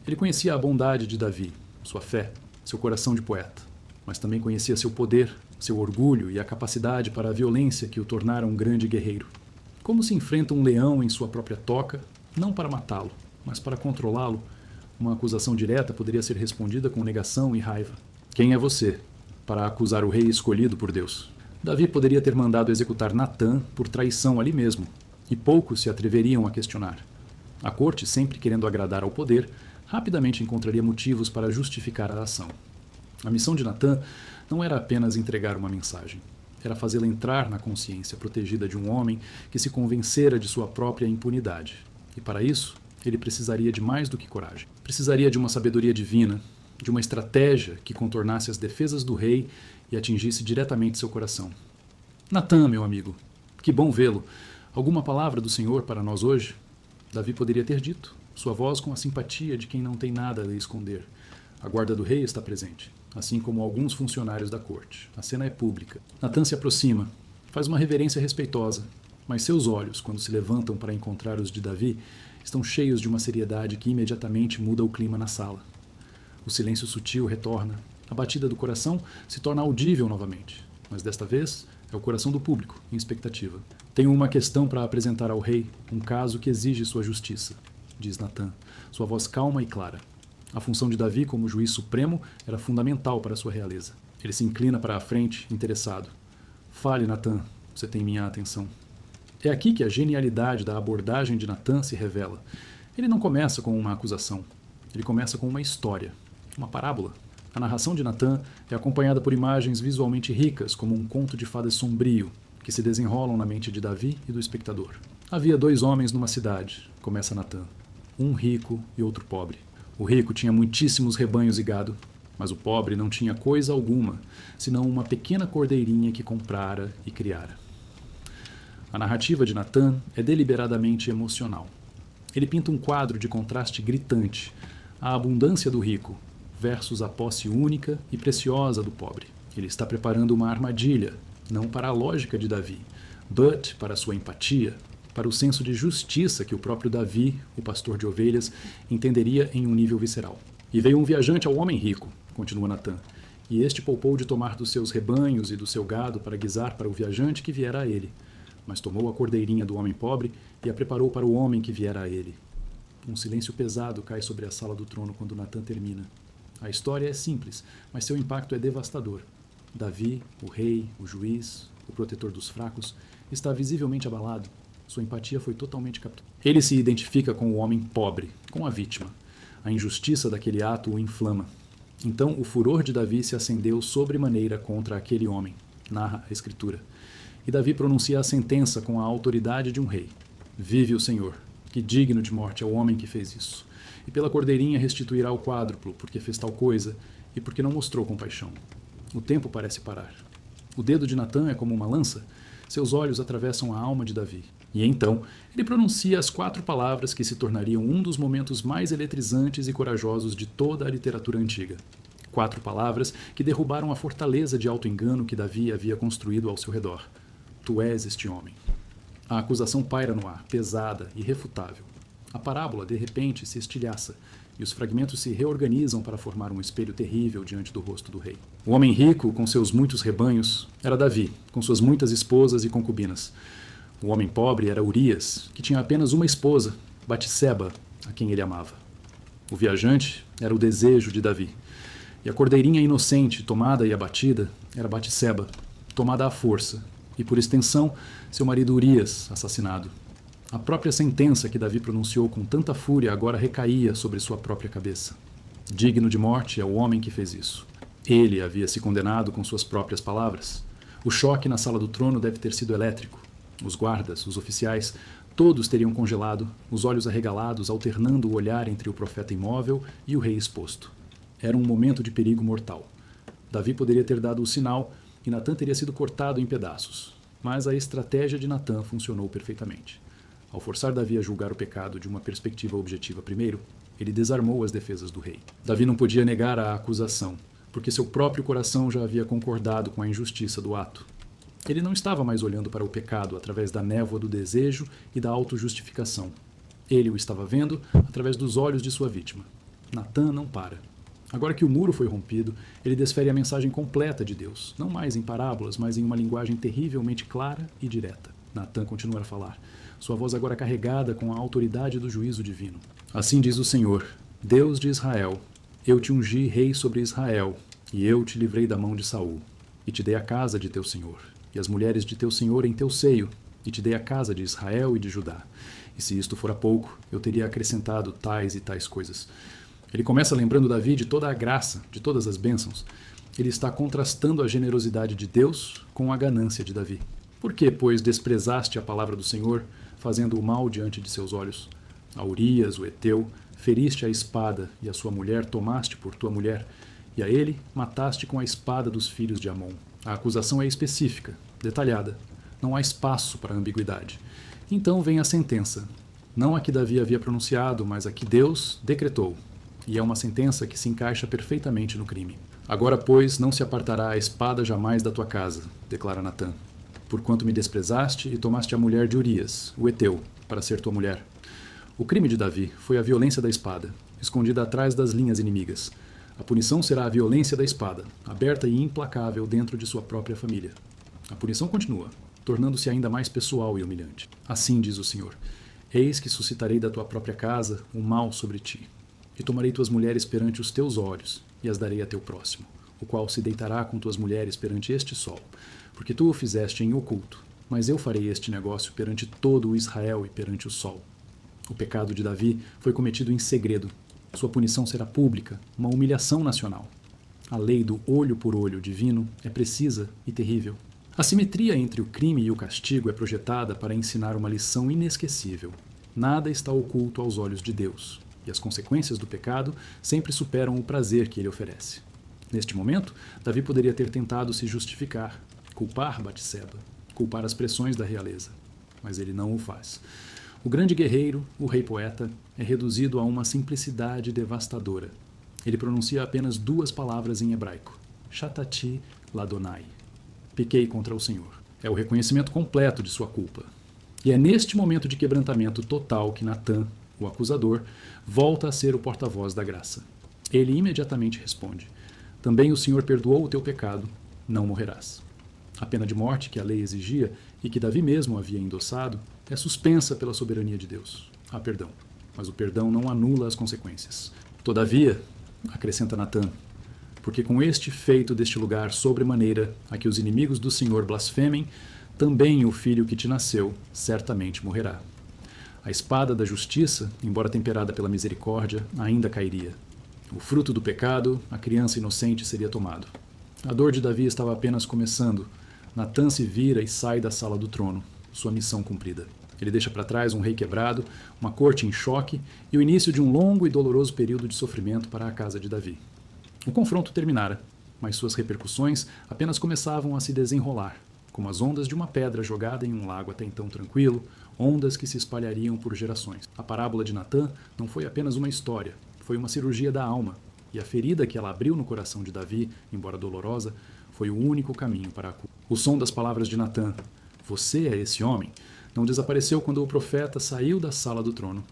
Ele conhecia a bondade de Davi, sua fé, seu coração de poeta, mas também conhecia seu poder, seu orgulho e a capacidade para a violência que o tornaram um grande guerreiro. Como se enfrenta um leão em sua própria toca, não para matá-lo, mas para controlá-lo? Uma acusação direta poderia ser respondida com negação e raiva. Quem é você para acusar o rei escolhido por Deus? Davi poderia ter mandado executar Natã por traição ali mesmo, e poucos se atreveriam a questionar. A corte, sempre querendo agradar ao poder, rapidamente encontraria motivos para justificar a ação. A missão de Natã não era apenas entregar uma mensagem. Era fazê-la entrar na consciência protegida de um homem que se convencera de sua própria impunidade. E para isso, ele precisaria de mais do que coragem. Precisaria de uma sabedoria divina, de uma estratégia que contornasse as defesas do rei e atingisse diretamente seu coração. Natã, meu amigo, que bom vê-lo. Alguma palavra do Senhor para nós hoje? Davi poderia ter dito, sua voz com a simpatia de quem não tem nada a esconder. A guarda do rei está presente, assim como alguns funcionários da corte. A cena é pública. Natã se aproxima, faz uma reverência respeitosa, mas seus olhos, quando se levantam para encontrar os de Davi, estão cheios de uma seriedade que imediatamente muda o clima na sala. O silêncio sutil retorna, a batida do coração se torna audível novamente, mas desta vez é o coração do público, em expectativa. Tenho uma questão para apresentar ao rei, um caso que exige sua justiça, diz Natã, sua voz calma e clara. A função de Davi como juiz supremo era fundamental para sua realeza. Ele se inclina para a frente, interessado. Fale, Natã, você tem minha atenção. É aqui que a genialidade da abordagem de Natã se revela. Ele não começa com uma acusação. Ele começa com uma história, uma parábola. A narração de Natã é acompanhada por imagens visualmente ricas, como um conto de fadas sombrio, que se desenrolam na mente de Davi e do espectador. Havia 2 homens numa cidade, começa Natã, um rico e outro pobre. O rico tinha muitíssimos rebanhos e gado, mas o pobre não tinha coisa alguma, senão uma pequena cordeirinha que comprara e criara. A narrativa de Natã é deliberadamente emocional. Ele pinta um quadro de contraste gritante, a abundância do rico versus a posse única e preciosa do pobre. Ele está preparando uma armadilha, não para a lógica de Davi, but para a sua empatia, para o senso de justiça que o próprio Davi, o pastor de ovelhas, entenderia em um nível visceral. E veio um viajante ao homem rico, continua Natã, e este poupou de tomar dos seus rebanhos e do seu gado para guisar para o viajante que viera a ele, mas tomou a cordeirinha do homem pobre e a preparou para o homem que viera a ele. Um silêncio pesado cai sobre a sala do trono quando Natã termina. A história é simples, mas seu impacto é devastador. Davi, o rei, o juiz, o protetor dos fracos, está visivelmente abalado. Sua empatia foi totalmente capturada. Ele se identifica com o homem pobre, com a vítima. A injustiça daquele ato o inflama. Então o furor de Davi se acendeu sobremaneira contra aquele homem, narra a Escritura. E Davi pronuncia a sentença com a autoridade de um rei. Vive o Senhor, que digno de morte é o homem que fez isso. E pela cordeirinha restituirá o quádruplo, porque fez tal coisa, e porque não mostrou compaixão. O tempo parece parar. O dedo de Natã é como uma lança, seus olhos atravessam a alma de Davi. E então, ele pronuncia as 4 palavras que se tornariam um dos momentos mais eletrizantes e corajosos de toda a literatura antiga. 4 palavras que derrubaram a fortaleza de auto-engano que Davi havia construído ao seu redor. Tu és este homem. A acusação paira no ar, pesada, irrefutável. A parábola, de repente, se estilhaça, e os fragmentos se reorganizam para formar um espelho terrível diante do rosto do rei. O homem rico, com seus muitos rebanhos, era Davi, com suas muitas esposas e concubinas. O homem pobre era Urias, que tinha apenas uma esposa, Batseba, a quem ele amava. O viajante era o desejo de Davi. E a cordeirinha inocente, tomada e abatida, era Batseba, tomada à força, e por extensão, seu marido Urias, assassinado. A própria sentença que Davi pronunciou com tanta fúria agora recaía sobre sua própria cabeça. Digno de morte é o homem que fez isso. Ele havia se condenado com suas próprias palavras. O choque na sala do trono deve ter sido elétrico. Os guardas, os oficiais, todos teriam congelado, os olhos arregalados, alternando o olhar entre o profeta imóvel e o rei exposto. Era um momento de perigo mortal. Davi poderia ter dado o sinal e Natã teria sido cortado em pedaços. Mas a estratégia de Natã funcionou perfeitamente. Ao forçar Davi a julgar o pecado de uma perspectiva objetiva primeiro, ele desarmou as defesas do rei. Davi não podia negar a acusação, porque seu próprio coração já havia concordado com a injustiça do ato. Ele não estava mais olhando para o pecado através da névoa do desejo e da autojustificação. Ele o estava vendo através dos olhos de sua vítima. Natã não para. Agora que o muro foi rompido, ele desfere a mensagem completa de Deus, não mais em parábolas, mas em uma linguagem terrivelmente clara e direta. Natã continua a falar, sua voz agora carregada com a autoridade do juízo divino. Assim diz o Senhor, Deus de Israel, eu te ungi rei sobre Israel, e eu te livrei da mão de Saul, e te dei a casa de teu senhor, e as mulheres de teu senhor em teu seio, e te dei a casa de Israel e de Judá. E se isto fora pouco, eu teria acrescentado tais e tais coisas. Ele começa lembrando Davi de toda a graça, de todas as bênçãos. Ele está contrastando a generosidade de Deus com a ganância de Davi. Por que, pois, desprezaste a palavra do Senhor, fazendo o mal diante de seus olhos? A Urias, o Heteu, feriste a espada, e a sua mulher tomaste por tua mulher, e a ele mataste com a espada dos filhos de Amon. A acusação é específica, detalhada. Não há espaço para ambiguidade. Então vem a sentença. Não a que Davi havia pronunciado, mas a que Deus decretou. E é uma sentença que se encaixa perfeitamente no crime. Agora, pois, não se apartará a espada jamais da tua casa, declara Natã, porquanto me desprezaste e tomaste a mulher de Urias, o Heteu, para ser tua mulher. O crime de Davi foi a violência da espada, escondida atrás das linhas inimigas. A punição será a violência da espada, aberta e implacável dentro de sua própria família. A punição continua, tornando-se ainda mais pessoal e humilhante. Assim diz o Senhor, eis que suscitarei da tua própria casa o mal sobre ti. E tomarei tuas mulheres perante os teus olhos, e as darei a teu próximo, o qual se deitará com tuas mulheres perante este sol, porque tu o fizeste em oculto, mas eu farei este negócio perante todo o Israel e perante o sol. O pecado de Davi foi cometido em segredo. Sua punição será pública, uma humilhação nacional. A lei do olho por olho divino é precisa e terrível. A simetria entre o crime e o castigo é projetada para ensinar uma lição inesquecível. Nada está oculto aos olhos de Deus. E as consequências do pecado sempre superam o prazer que ele oferece. Neste momento, Davi poderia ter tentado se justificar, culpar Batseba, culpar as pressões da realeza. Mas ele não o faz. O grande guerreiro, o rei poeta, é reduzido a uma simplicidade devastadora. Ele pronuncia apenas duas palavras em hebraico, Shatati Ladonai. Pequei contra o Senhor. É o reconhecimento completo de sua culpa. E é neste momento de quebrantamento total que Natã, o acusador, volta a ser o porta-voz da graça. Ele imediatamente responde, também o Senhor perdoou o teu pecado, não morrerás. A pena de morte que a lei exigia e que Davi mesmo havia endossado é suspensa pela soberania de Deus. Há perdão, mas o perdão não anula as consequências. Todavia, acrescenta Natã, porque com este feito deste lugar sobremaneira a que os inimigos do Senhor blasfemem, também o filho que te nasceu certamente morrerá. A espada da justiça, embora temperada pela misericórdia, ainda cairia. O fruto do pecado, a criança inocente seria tomado. A dor de Davi estava apenas começando. Natã se vira e sai da sala do trono, sua missão cumprida. Ele deixa para trás um rei quebrado, uma corte em choque e o início de um longo e doloroso período de sofrimento para a casa de Davi. O confronto terminara, mas suas repercussões apenas começavam a se desenrolar, como as ondas de uma pedra jogada em um lago até então tranquilo, ondas que se espalhariam por gerações. A parábola de Natã não foi apenas uma história, foi uma cirurgia da alma, e a ferida que ela abriu no coração de Davi, embora dolorosa, foi o único caminho para a cura. O som das palavras de Natã, você é esse homem, não desapareceu quando o profeta saiu da sala do trono.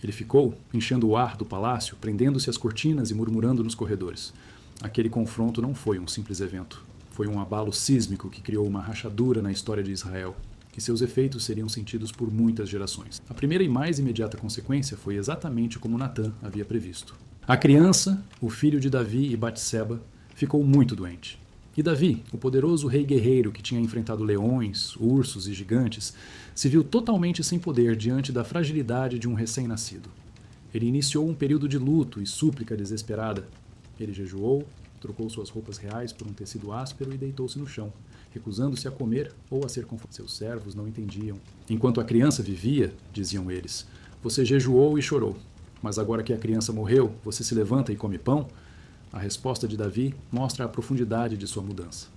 Ele ficou, enchendo o ar do palácio, prendendo-se às cortinas e murmurando nos corredores. Aquele confronto não foi um simples evento. Foi um abalo sísmico que criou uma rachadura na história de Israel, e seus efeitos seriam sentidos por muitas gerações. A primeira e mais imediata consequência foi exatamente como Natã havia previsto. A criança, o filho de Davi e Batseba, ficou muito doente. E Davi, o poderoso rei guerreiro que tinha enfrentado leões, ursos e gigantes, se viu totalmente sem poder diante da fragilidade de um recém-nascido. Ele iniciou um período de luto e súplica desesperada. Ele jejuou, Trocou suas roupas reais por um tecido áspero e deitou-se no chão, recusando-se a comer ou a ser confortável. Seus servos não entendiam. Enquanto a criança vivia, diziam eles, você jejuou e chorou. Mas agora que a criança morreu, você se levanta e come pão? A resposta de Davi mostra a profundidade de sua mudança.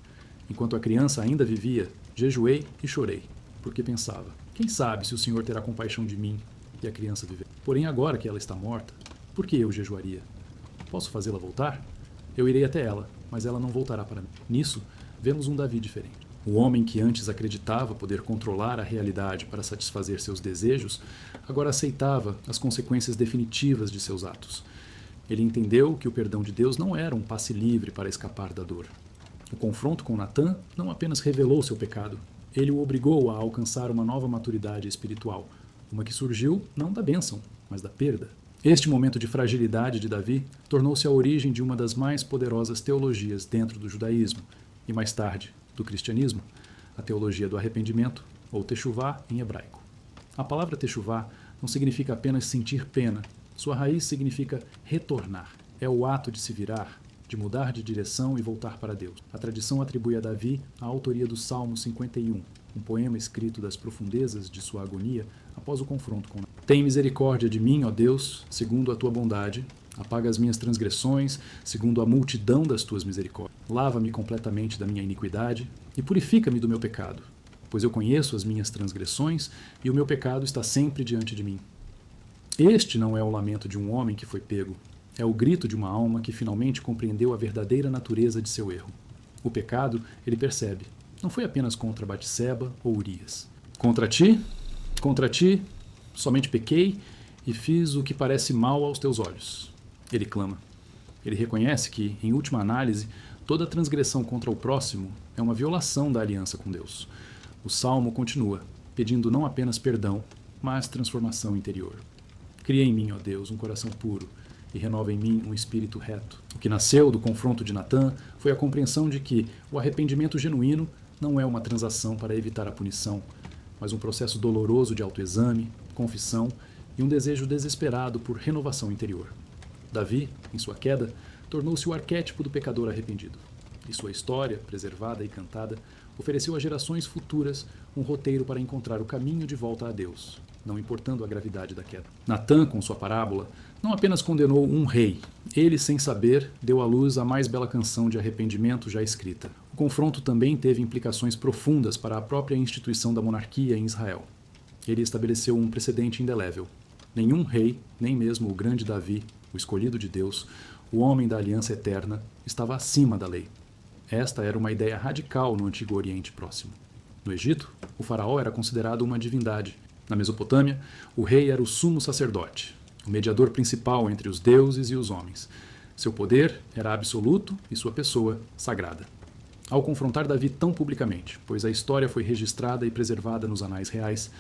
Enquanto a criança ainda vivia, jejuei e chorei, porque pensava, quem sabe se o Senhor terá compaixão de mim e a criança viver. Porém, agora que ela está morta, por que eu jejuaria? Posso fazê-la voltar? Eu irei até ela, mas ela não voltará para mim. Nisso, vemos um Davi diferente. O homem que antes acreditava poder controlar a realidade para satisfazer seus desejos, agora aceitava as consequências definitivas de seus atos. Ele entendeu que o perdão de Deus não era um passe livre para escapar da dor. O confronto com Natã não apenas revelou seu pecado, ele o obrigou a alcançar uma nova maturidade espiritual, uma que surgiu não da bênção, mas da perda. Este momento de fragilidade de Davi tornou-se a origem de uma das mais poderosas teologias dentro do judaísmo e, mais tarde, do cristianismo, a teologia do arrependimento, ou techuvá em hebraico. A palavra techuvá não significa apenas sentir pena, sua raiz significa retornar. É o ato de se virar, de mudar de direção e voltar para Deus. A tradição atribui a Davi a autoria do Salmo 51, um poema escrito das profundezas de sua agonia após o confronto com Natã. Tem misericórdia de mim, ó Deus, segundo a tua bondade, apaga as minhas transgressões, segundo a multidão das tuas misericórdias. Lava-me completamente da minha iniquidade e purifica-me do meu pecado, pois eu conheço as minhas transgressões e o meu pecado está sempre diante de mim. Este não é o lamento de um homem que foi pego, é o grito de uma alma que finalmente compreendeu a verdadeira natureza de seu erro. O pecado, ele percebe, não foi apenas contra Batseba ou Urias. Contra ti, somente pequei e fiz o que parece mal aos teus olhos. Ele clama. Ele reconhece que, em última análise, toda transgressão contra o próximo é uma violação da aliança com Deus. O Salmo continua, pedindo não apenas perdão, mas transformação interior. Cria em mim, ó Deus, um coração puro e renova em mim um espírito reto. O que nasceu do confronto de Natã foi a compreensão de que o arrependimento genuíno não é uma transação para evitar a punição, mas um processo doloroso de autoexame, confissão e um desejo desesperado por renovação interior. Davi, em sua queda, tornou-se o arquétipo do pecador arrependido. E sua história, preservada e cantada, ofereceu a gerações futuras um roteiro para encontrar o caminho de volta a Deus, não importando a gravidade da queda. Natã, com sua parábola, não apenas condenou um rei, ele, sem saber, deu à luz a mais bela canção de arrependimento já escrita. O confronto também teve implicações profundas para a própria instituição da monarquia em Israel. Ele estabeleceu um precedente indelével. Nenhum rei, nem mesmo o grande Davi, o escolhido de Deus, o homem da aliança eterna, estava acima da lei. Esta era uma ideia radical no Antigo Oriente Próximo. No Egito, o faraó era considerado uma divindade. Na Mesopotâmia, o rei era o sumo sacerdote, o mediador principal entre os deuses e os homens. Seu poder era absoluto e sua pessoa sagrada. Ao confrontar Davi tão publicamente, pois a história foi registrada e preservada nos anais reais,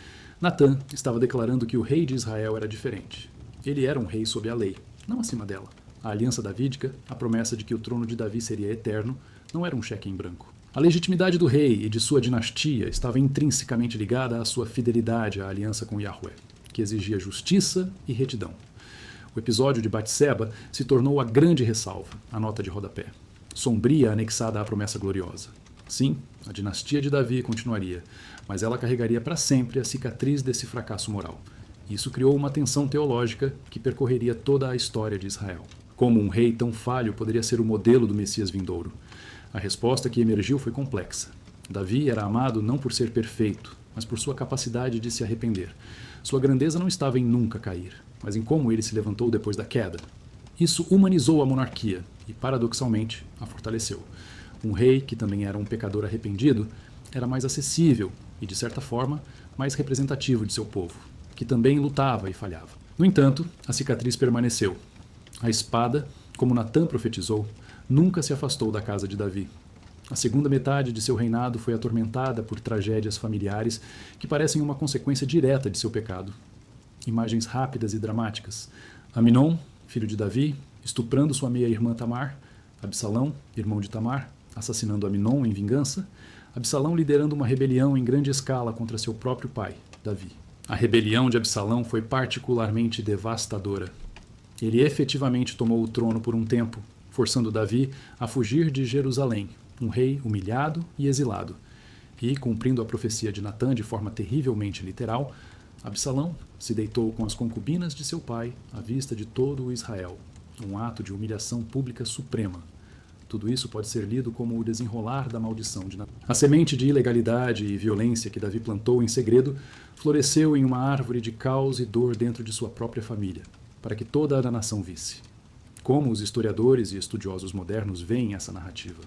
Natã estava declarando que o rei de Israel era diferente. Ele era um rei sob a lei, não acima dela. A aliança davídica, a promessa de que o trono de Davi seria eterno, não era um cheque em branco. A legitimidade do rei e de sua dinastia estava intrinsecamente ligada à sua fidelidade à aliança com Yahweh, que exigia justiça e retidão. O episódio de Batseba se tornou a grande ressalva, a nota de rodapé, sombria anexada à promessa gloriosa. Sim, a dinastia de Davi continuaria, mas ela carregaria para sempre a cicatriz desse fracasso moral. Isso criou uma tensão teológica que percorreria toda a história de Israel. Como um rei tão falho poderia ser o modelo do Messias vindouro? A resposta que emergiu foi complexa. Davi era amado não por ser perfeito, mas por sua capacidade de se arrepender. Sua grandeza não estava em nunca cair, mas em como ele se levantou depois da queda. Isso humanizou a monarquia e, paradoxalmente, a fortaleceu. Um rei, que também era um pecador arrependido, era mais acessível e, de certa forma, mais representativo de seu povo, que também lutava e falhava. No entanto, a cicatriz permaneceu. A espada, como Natã profetizou, nunca se afastou da casa de Davi. A segunda metade de seu reinado foi atormentada por tragédias familiares que parecem uma consequência direta de seu pecado. Imagens rápidas e dramáticas. Aminon, filho de Davi, estuprando sua meia-irmã Tamar. Absalão, irmão de Tamar, assassinando Aminon em vingança. Absalão liderando uma rebelião em grande escala contra seu próprio pai, Davi. A rebelião de Absalão foi particularmente devastadora. Ele efetivamente tomou o trono por um tempo, forçando Davi a fugir de Jerusalém, um rei humilhado e exilado. E, cumprindo a profecia de Natã de forma terrivelmente literal, Absalão se deitou com as concubinas de seu pai à vista de todo o Israel, um ato de humilhação pública suprema. Tudo isso pode ser lido como o desenrolar da maldição de Natã. A semente de ilegalidade e violência que Davi plantou em segredo floresceu em uma árvore de caos e dor dentro de sua própria família, para que toda a nação visse. Como os historiadores e estudiosos modernos veem essa narrativa?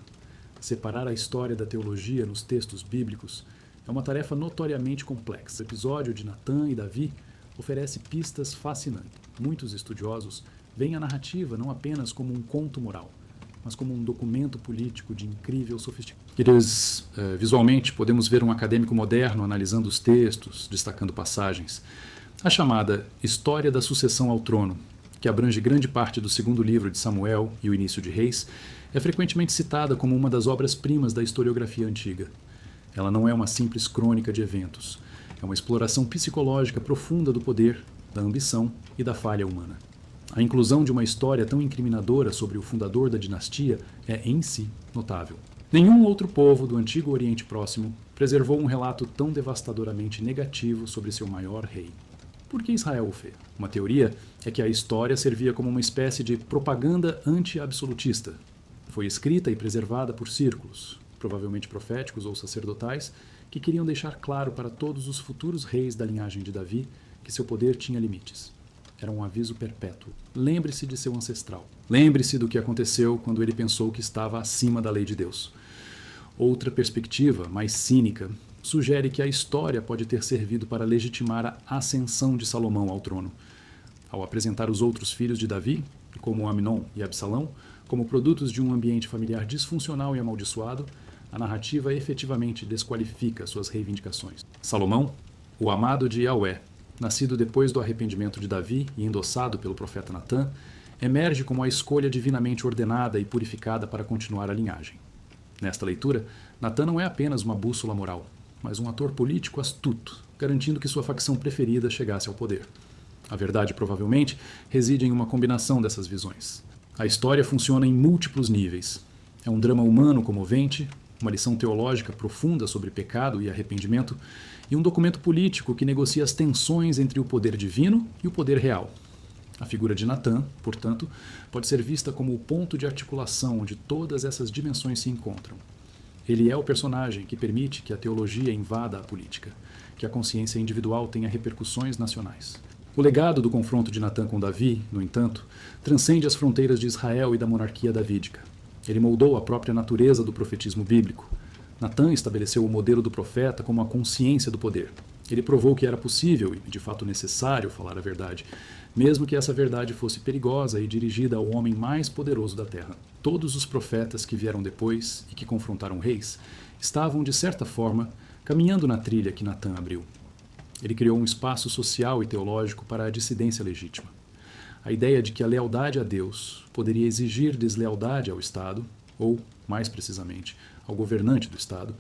Separar a história da teologia nos textos bíblicos é uma tarefa notoriamente complexa. O episódio de Natã e Davi oferece pistas fascinantes. Muitos estudiosos veem a narrativa não apenas como um conto moral, mas como um documento político de incrível sofisticação. Visualmente, podemos ver um acadêmico moderno analisando os textos, destacando passagens. A chamada História da Sucessão ao Trono, que abrange grande parte do segundo livro de Samuel e o início de Reis, é frequentemente citada como uma das obras-primas da historiografia antiga. Ela não é uma simples crônica de eventos. É uma exploração psicológica profunda do poder, da ambição e da falha humana. A inclusão de uma história tão incriminadora sobre o fundador da dinastia é, em si, notável. Nenhum outro povo do antigo Oriente Próximo preservou um relato tão devastadoramente negativo sobre seu maior rei. Por que Israel o fez? Uma teoria é que a história servia como uma espécie de propaganda anti-absolutista. Foi escrita e preservada por círculos, provavelmente proféticos ou sacerdotais, que queriam deixar claro para todos os futuros reis da linhagem de Davi que seu poder tinha limites. Era um aviso perpétuo. Lembre-se de seu ancestral. Lembre-se do que aconteceu quando ele pensou que estava acima da lei de Deus. Outra perspectiva, mais cínica, sugere que a história pode ter servido para legitimar a ascensão de Salomão ao trono. Ao apresentar os outros filhos de Davi, como Amnon e Absalão, como produtos de um ambiente familiar disfuncional e amaldiçoado, a narrativa efetivamente desqualifica suas reivindicações. Salomão, o amado de Yahvé, nascido depois do arrependimento de Davi e endossado pelo profeta Natã, emerge como a escolha divinamente ordenada e purificada para continuar a linhagem. Nesta leitura, Natã não é apenas uma bússola moral, mas um ator político astuto, garantindo que sua facção preferida chegasse ao poder. A verdade, provavelmente, reside em uma combinação dessas visões. A história funciona em múltiplos níveis. É um drama humano comovente, uma lição teológica profunda sobre pecado e arrependimento, e um documento político que negocia as tensões entre o poder divino e o poder real. A figura de Natã, portanto, pode ser vista como o ponto de articulação onde todas essas dimensões se encontram. Ele é o personagem que permite que a teologia invada a política, que a consciência individual tenha repercussões nacionais. O legado do confronto de Natã com Davi, no entanto, transcende as fronteiras de Israel e da monarquia davídica. Ele moldou a própria natureza do profetismo bíblico. Natã estabeleceu o modelo do profeta como a consciência do poder. Ele provou que era possível e, de fato, necessário falar a verdade, mesmo que essa verdade fosse perigosa e dirigida ao homem mais poderoso da terra. Todos os profetas que vieram depois e que confrontaram reis estavam, de certa forma, caminhando na trilha que Natã abriu. Ele criou um espaço social e teológico para a dissidência legítima. A ideia de que a lealdade a Deus poderia exigir deslealdade ao Estado, ou, mais precisamente, ao governante do Estado,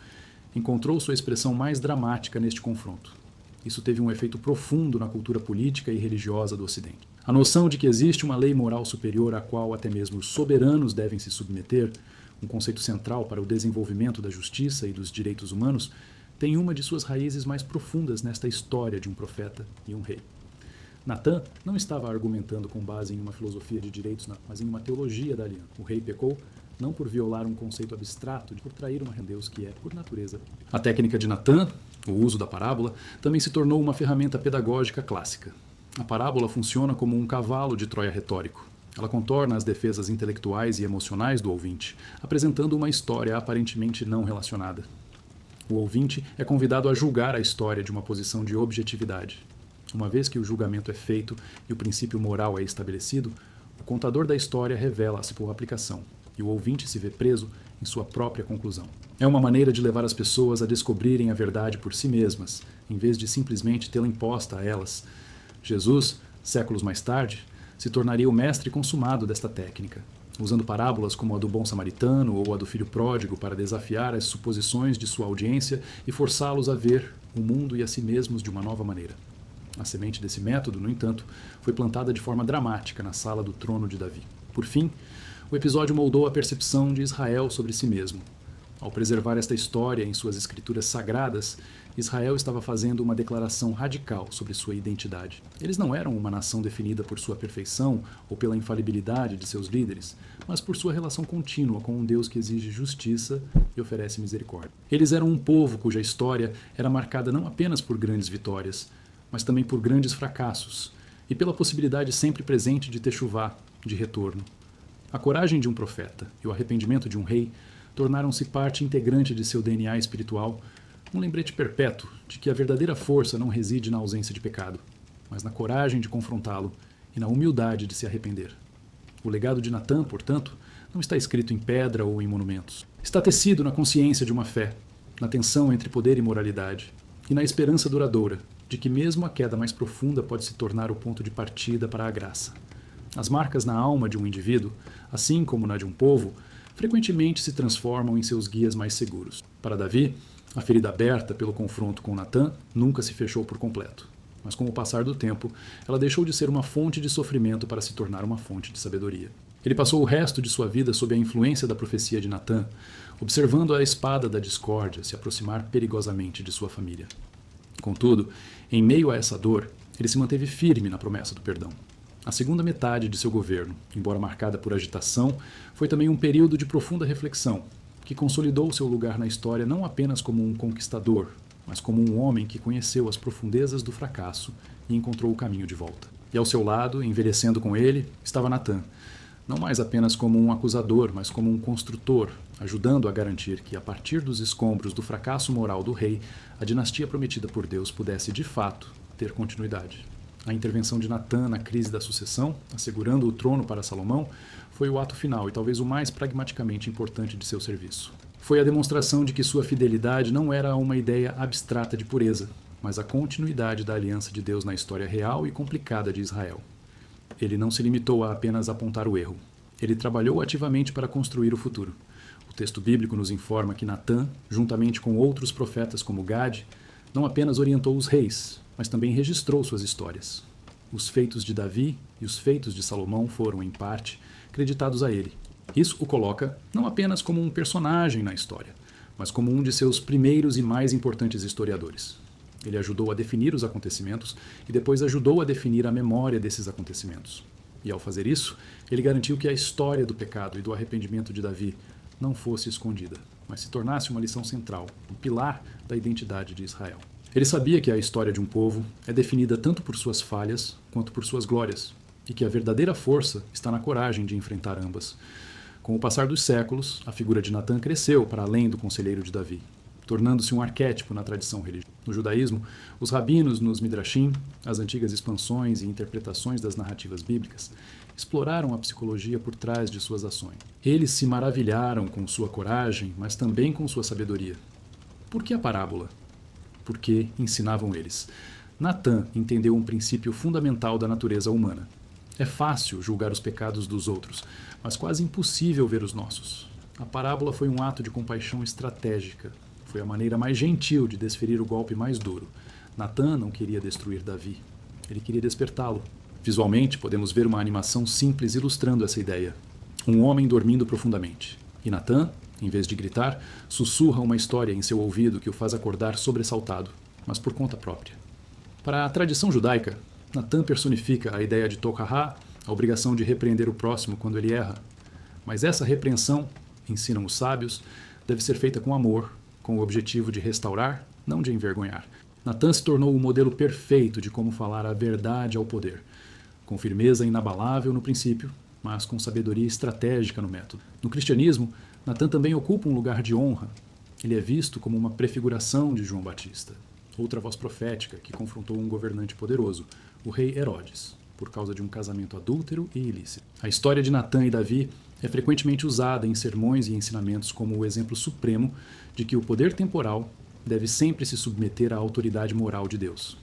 encontrou sua expressão mais dramática neste confronto. Isso teve um efeito profundo na cultura política e religiosa do Ocidente. A noção de que existe uma lei moral superior à qual até mesmo os soberanos devem se submeter, um conceito central para o desenvolvimento da justiça e dos direitos humanos, tem uma de suas raízes mais profundas nesta história de um profeta e um rei. Natã não estava argumentando com base em uma filosofia de direitos, mas em uma teologia da aliança. O rei pecou não por violar um conceito abstrato, por trair uma Deus que é, por natureza. A técnica de Natã, o uso da parábola, também se tornou uma ferramenta pedagógica clássica. A parábola funciona como um cavalo de Troia retórico. Ela contorna as defesas intelectuais e emocionais do ouvinte, apresentando uma história aparentemente não relacionada. O ouvinte é convidado a julgar a história de uma posição de objetividade. Uma vez que o julgamento é feito e o princípio moral é estabelecido, o contador da história revela-se por aplicação, e o ouvinte se vê preso em sua própria conclusão. É uma maneira de levar as pessoas a descobrirem a verdade por si mesmas, em vez de simplesmente tê-la imposta a elas. Jesus, séculos mais tarde, se tornaria o mestre consumado desta técnica, usando parábolas como a do bom samaritano ou a do filho pródigo para desafiar as suposições de sua audiência e forçá-los a ver o mundo e a si mesmos de uma nova maneira. A semente desse método, no entanto, foi plantada de forma dramática na sala do trono de Davi. Por fim, O episódio moldou a percepção de Israel sobre si mesmo. Ao preservar esta história em suas escrituras sagradas, Israel estava fazendo uma declaração radical sobre sua identidade. Eles não eram uma nação definida por sua perfeição ou pela infalibilidade de seus líderes, mas por sua relação contínua com um Deus que exige justiça e oferece misericórdia. Eles eram um povo cuja história era marcada não apenas por grandes vitórias, mas também por grandes fracassos e pela possibilidade sempre presente de techuvá, de retorno. A coragem de um profeta e o arrependimento de um rei tornaram-se parte integrante de seu DNA espiritual, um lembrete perpétuo de que a verdadeira força não reside na ausência de pecado, mas na coragem de confrontá-lo e na humildade de se arrepender. O legado de Natã, portanto, não está escrito em pedra ou em monumentos. Está tecido na consciência de uma fé, na tensão entre poder e moralidade, e na esperança duradoura de que mesmo a queda mais profunda pode se tornar o ponto de partida para a graça. As marcas na alma de um indivíduo, assim como na de um povo, frequentemente se transformam em seus guias mais seguros. Para Davi, a ferida aberta pelo confronto com Natã nunca se fechou por completo, mas com o passar do tempo, ela deixou de ser uma fonte de sofrimento para se tornar uma fonte de sabedoria. Ele passou o resto de sua vida sob a influência da profecia de Natã, observando a espada da discórdia se aproximar perigosamente de sua família. Contudo, em meio a essa dor, ele se manteve firme na promessa do perdão. A segunda metade de seu governo, embora marcada por agitação, foi também um período de profunda reflexão, que consolidou seu lugar na história não apenas como um conquistador, mas como um homem que conheceu as profundezas do fracasso e encontrou o caminho de volta. E ao seu lado, envelhecendo com ele, estava Natã, não mais apenas como um acusador, mas como um construtor, ajudando a garantir que, a partir dos escombros do fracasso moral do rei, a dinastia prometida por Deus pudesse, de fato, ter continuidade. A intervenção de Natã na crise da sucessão, assegurando o trono para Salomão, foi o ato final e talvez o mais pragmaticamente importante de seu serviço. Foi a demonstração de que sua fidelidade não era uma ideia abstrata de pureza, mas a continuidade da aliança de Deus na história real e complicada de Israel. Ele não se limitou a apenas apontar o erro. Ele trabalhou ativamente para construir o futuro. O texto bíblico nos informa que Natã, juntamente com outros profetas como Gade, não apenas orientou os reis, mas também registrou suas histórias. Os feitos de Davi e os feitos de Salomão foram, em parte, creditados a ele. Isso o coloca não apenas como um personagem na história, mas como um de seus primeiros e mais importantes historiadores. Ele ajudou a definir os acontecimentos e depois ajudou a definir a memória desses acontecimentos. E ao fazer isso, ele garantiu que a história do pecado e do arrependimento de Davi não fosse escondida, mas se tornasse uma lição central, um pilar da identidade de Israel. Ele sabia que a história de um povo é definida tanto por suas falhas quanto por suas glórias, e que a verdadeira força está na coragem de enfrentar ambas. Com o passar dos séculos, a figura de Natã cresceu para além do conselheiro de Davi, tornando-se um arquétipo na tradição religiosa. No judaísmo, os rabinos nos midrashim, as antigas expansões e interpretações das narrativas bíblicas, exploraram a psicologia por trás de suas ações. Eles se maravilharam com sua coragem, mas também com sua sabedoria. Por que a parábola? Porque ensinavam eles. Natã entendeu um princípio fundamental da natureza humana. É fácil julgar os pecados dos outros, mas quase impossível ver os nossos. A parábola foi um ato de compaixão estratégica. Foi a maneira mais gentil de desferir o golpe mais duro. Natã não queria destruir Davi. Ele queria despertá-lo. Visualmente, podemos ver uma animação simples ilustrando essa ideia. Um homem dormindo profundamente. E Natã, em vez de gritar, sussurra uma história em seu ouvido que o faz acordar sobressaltado, mas por conta própria. Para a tradição judaica, Natã personifica a ideia de Tokahá, a obrigação de repreender o próximo quando ele erra. Mas essa repreensão, ensinam os sábios, deve ser feita com amor, com o objetivo de restaurar, não de envergonhar. Natã se tornou o modelo perfeito de como falar a verdade ao poder, com firmeza inabalável no princípio, mas com sabedoria estratégica no método. No cristianismo, Natã também ocupa um lugar de honra. Ele é visto como uma prefiguração de João Batista, outra voz profética que confrontou um governante poderoso, o rei Herodes, por causa de um casamento adúltero e ilícito. A história de Natã e Davi é frequentemente usada em sermões e ensinamentos como o exemplo supremo de que o poder temporal deve sempre se submeter à autoridade moral de Deus.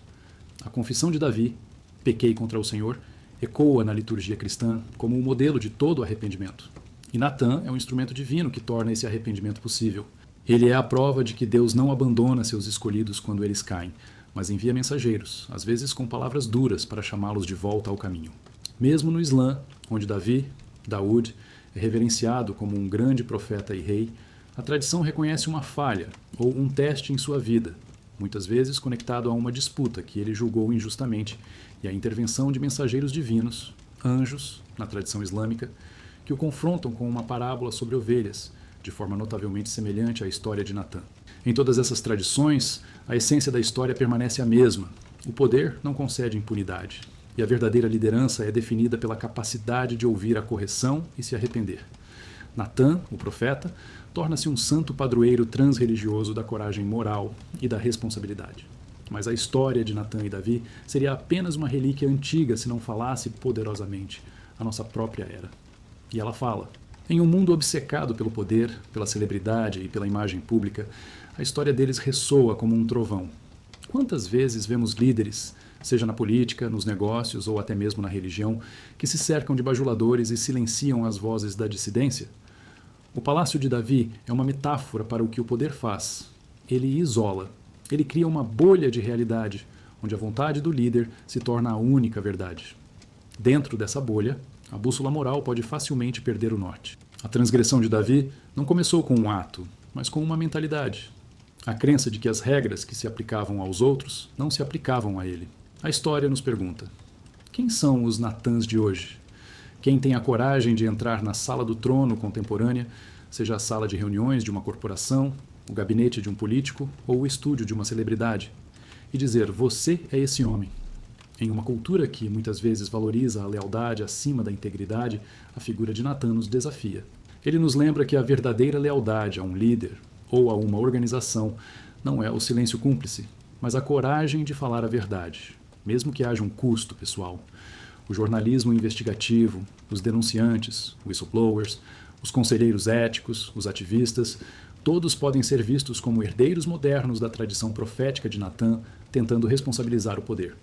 A confissão de Davi, pequei contra o Senhor, ecoa na liturgia cristã como um modelo de todo arrependimento. E Natã é um instrumento divino que torna esse arrependimento possível. Ele é a prova de que Deus não abandona seus escolhidos quando eles caem, mas envia mensageiros, às vezes com palavras duras, para chamá-los de volta ao caminho. Mesmo no Islã, onde Davi, Daúd é reverenciado como um grande profeta e rei, a tradição reconhece uma falha ou um teste em sua vida, muitas vezes conectado a uma disputa que ele julgou injustamente e a intervenção de mensageiros divinos, anjos, na tradição islâmica, que o confrontam com uma parábola sobre ovelhas, de forma notavelmente semelhante à história de Natã. Em todas essas tradições, a essência da história permanece a mesma. O poder não concede impunidade, e a verdadeira liderança é definida pela capacidade de ouvir a correção e se arrepender. Natã, o profeta, torna-se um santo padroeiro transreligioso da coragem moral e da responsabilidade. Mas a história de Natã e Davi seria apenas uma relíquia antiga se não falasse poderosamente a nossa própria era. E ela fala. Em um mundo obcecado pelo poder, pela celebridade e pela imagem pública, a história deles ressoa como um trovão. Quantas vezes vemos líderes, seja na política, nos negócios ou até mesmo na religião, que se cercam de bajuladores e silenciam as vozes da dissidência? O palácio de Davi é uma metáfora para o que o poder faz. Ele isola. Ele cria uma bolha de realidade, onde a vontade do líder se torna a única verdade. Dentro dessa bolha, a bússola moral pode facilmente perder o norte. A transgressão de Davi não começou com um ato, mas com uma mentalidade. A crença de que as regras que se aplicavam aos outros não se aplicavam a ele. A história nos pergunta: quem são os Natãs de hoje? Quem tem a coragem de entrar na sala do trono contemporânea, seja a sala de reuniões de uma corporação, o gabinete de um político ou o estúdio de uma celebridade, e dizer: você é esse homem. Em uma cultura que muitas vezes valoriza a lealdade acima da integridade, a figura de Natã nos desafia. Ele nos lembra que a verdadeira lealdade a um líder ou a uma organização não é o silêncio cúmplice, mas a coragem de falar a verdade, mesmo que haja um custo pessoal. O jornalismo investigativo, os denunciantes, whistleblowers, os conselheiros éticos, os ativistas, todos podem ser vistos como herdeiros modernos da tradição profética de Natã, tentando responsabilizar o poder.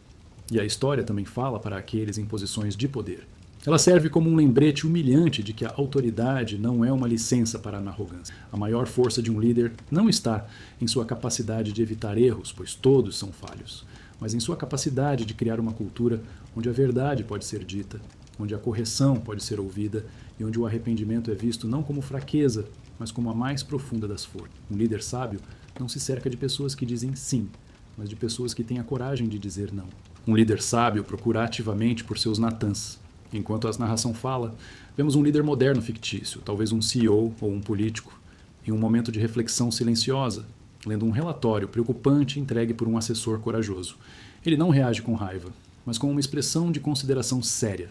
E a história também fala para aqueles em posições de poder. Ela serve como um lembrete humilhante de que a autoridade não é uma licença para a arrogância. A maior força de um líder não está em sua capacidade de evitar erros, pois todos são falhos, mas em sua capacidade de criar uma cultura onde a verdade pode ser dita, onde a correção pode ser ouvida e onde o arrependimento é visto não como fraqueza, mas como a mais profunda das forças. Um líder sábio não se cerca de pessoas que dizem sim, mas de pessoas que têm a coragem de dizer não. Um líder sábio procura ativamente por seus Natãs. Enquanto a narração fala, vemos um líder moderno fictício, talvez um CEO ou um político, em um momento de reflexão silenciosa, lendo um relatório preocupante entregue por um assessor corajoso. Ele não reage com raiva, mas com uma expressão de consideração séria.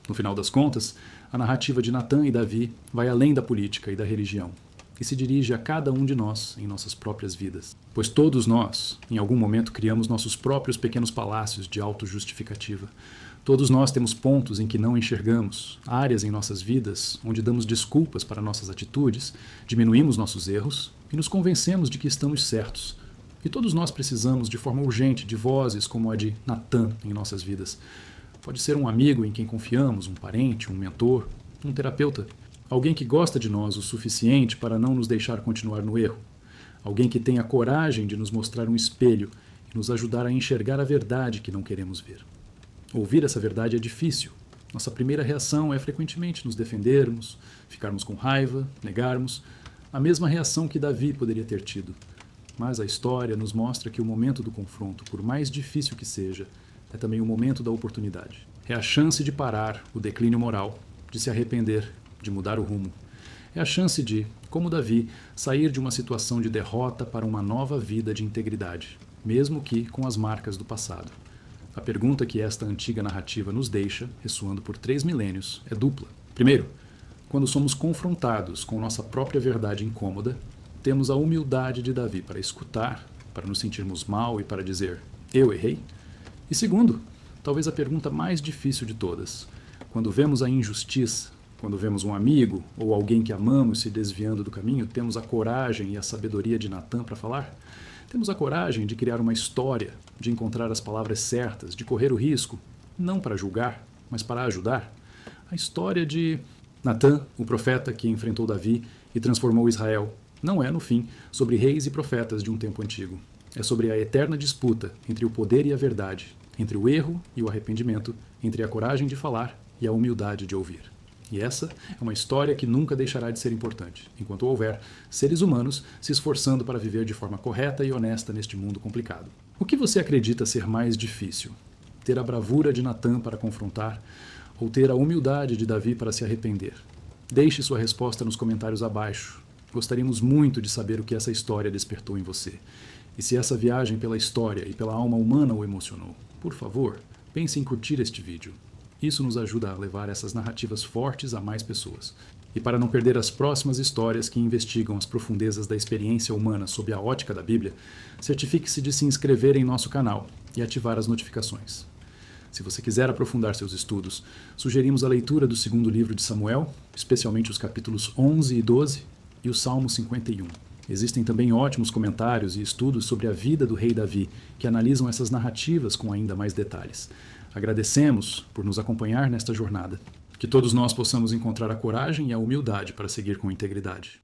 No final das contas, a narrativa de Natã e Davi vai além da política e da religião, e se dirige a cada um de nós em nossas próprias vidas. Pois todos nós, em algum momento, criamos nossos próprios pequenos palácios de autojustificativa. Todos nós temos pontos em que não enxergamos, áreas em nossas vidas onde damos desculpas para nossas atitudes, diminuímos nossos erros e nos convencemos de que estamos certos. E todos nós precisamos, de forma urgente, de vozes como a de Natã em nossas vidas. Pode ser um amigo em quem confiamos, um parente, um mentor, um terapeuta. Alguém que gosta de nós o suficiente para não nos deixar continuar no erro. Alguém que tenha coragem de nos mostrar um espelho e nos ajudar a enxergar a verdade que não queremos ver. Ouvir essa verdade é difícil. Nossa primeira reação é frequentemente nos defendermos, ficarmos com raiva, negarmos, a mesma reação que Davi poderia ter tido. Mas a história nos mostra que o momento do confronto, por mais difícil que seja, é também o momento da oportunidade. É a chance de parar o declínio moral, de se arrepender, de mudar o rumo. É a chance de, como Davi, sair de uma situação de derrota para uma nova vida de integridade, mesmo que com as marcas do passado. A pergunta que esta antiga narrativa nos deixa, ressoando por 3 milênios, é dupla. Primeiro, quando somos confrontados com nossa própria verdade incômoda, temos a humildade de Davi para escutar, para nos sentirmos mal e para dizer, eu errei? E segundo, talvez a pergunta mais difícil de todas, quando vemos a injustiça, quando vemos um amigo ou alguém que amamos se desviando do caminho, temos a coragem e a sabedoria de Natã para falar? Temos a coragem de criar uma história, de encontrar as palavras certas, de correr o risco, não para julgar, mas para ajudar? A história de Natã, o profeta que enfrentou Davi e transformou Israel, não é, no fim, sobre reis e profetas de um tempo antigo. É sobre a eterna disputa entre o poder e a verdade, entre o erro e o arrependimento, entre a coragem de falar e a humildade de ouvir. E essa é uma história que nunca deixará de ser importante, enquanto houver seres humanos se esforçando para viver de forma correta e honesta neste mundo complicado. O que você acredita ser mais difícil? Ter a bravura de Natã para confrontar ou ter a humildade de Davi para se arrepender? Deixe sua resposta nos comentários abaixo. Gostaríamos muito de saber o que essa história despertou em você. E se essa viagem pela história e pela alma humana o emocionou, por favor, pense em curtir este vídeo. Isso nos ajuda a levar essas narrativas fortes a mais pessoas. E para não perder as próximas histórias que investigam as profundezas da experiência humana sob a ótica da Bíblia, certifique-se de se inscrever em nosso canal e ativar as notificações. Se você quiser aprofundar seus estudos, sugerimos a leitura do segundo livro de Samuel, especialmente os capítulos 11 e 12 e o Salmo 51. Existem também ótimos comentários e estudos sobre a vida do rei Davi, que analisam essas narrativas com ainda mais detalhes. Agradecemos por nos acompanhar nesta jornada. Que todos nós possamos encontrar a coragem e a humildade para seguir com integridade.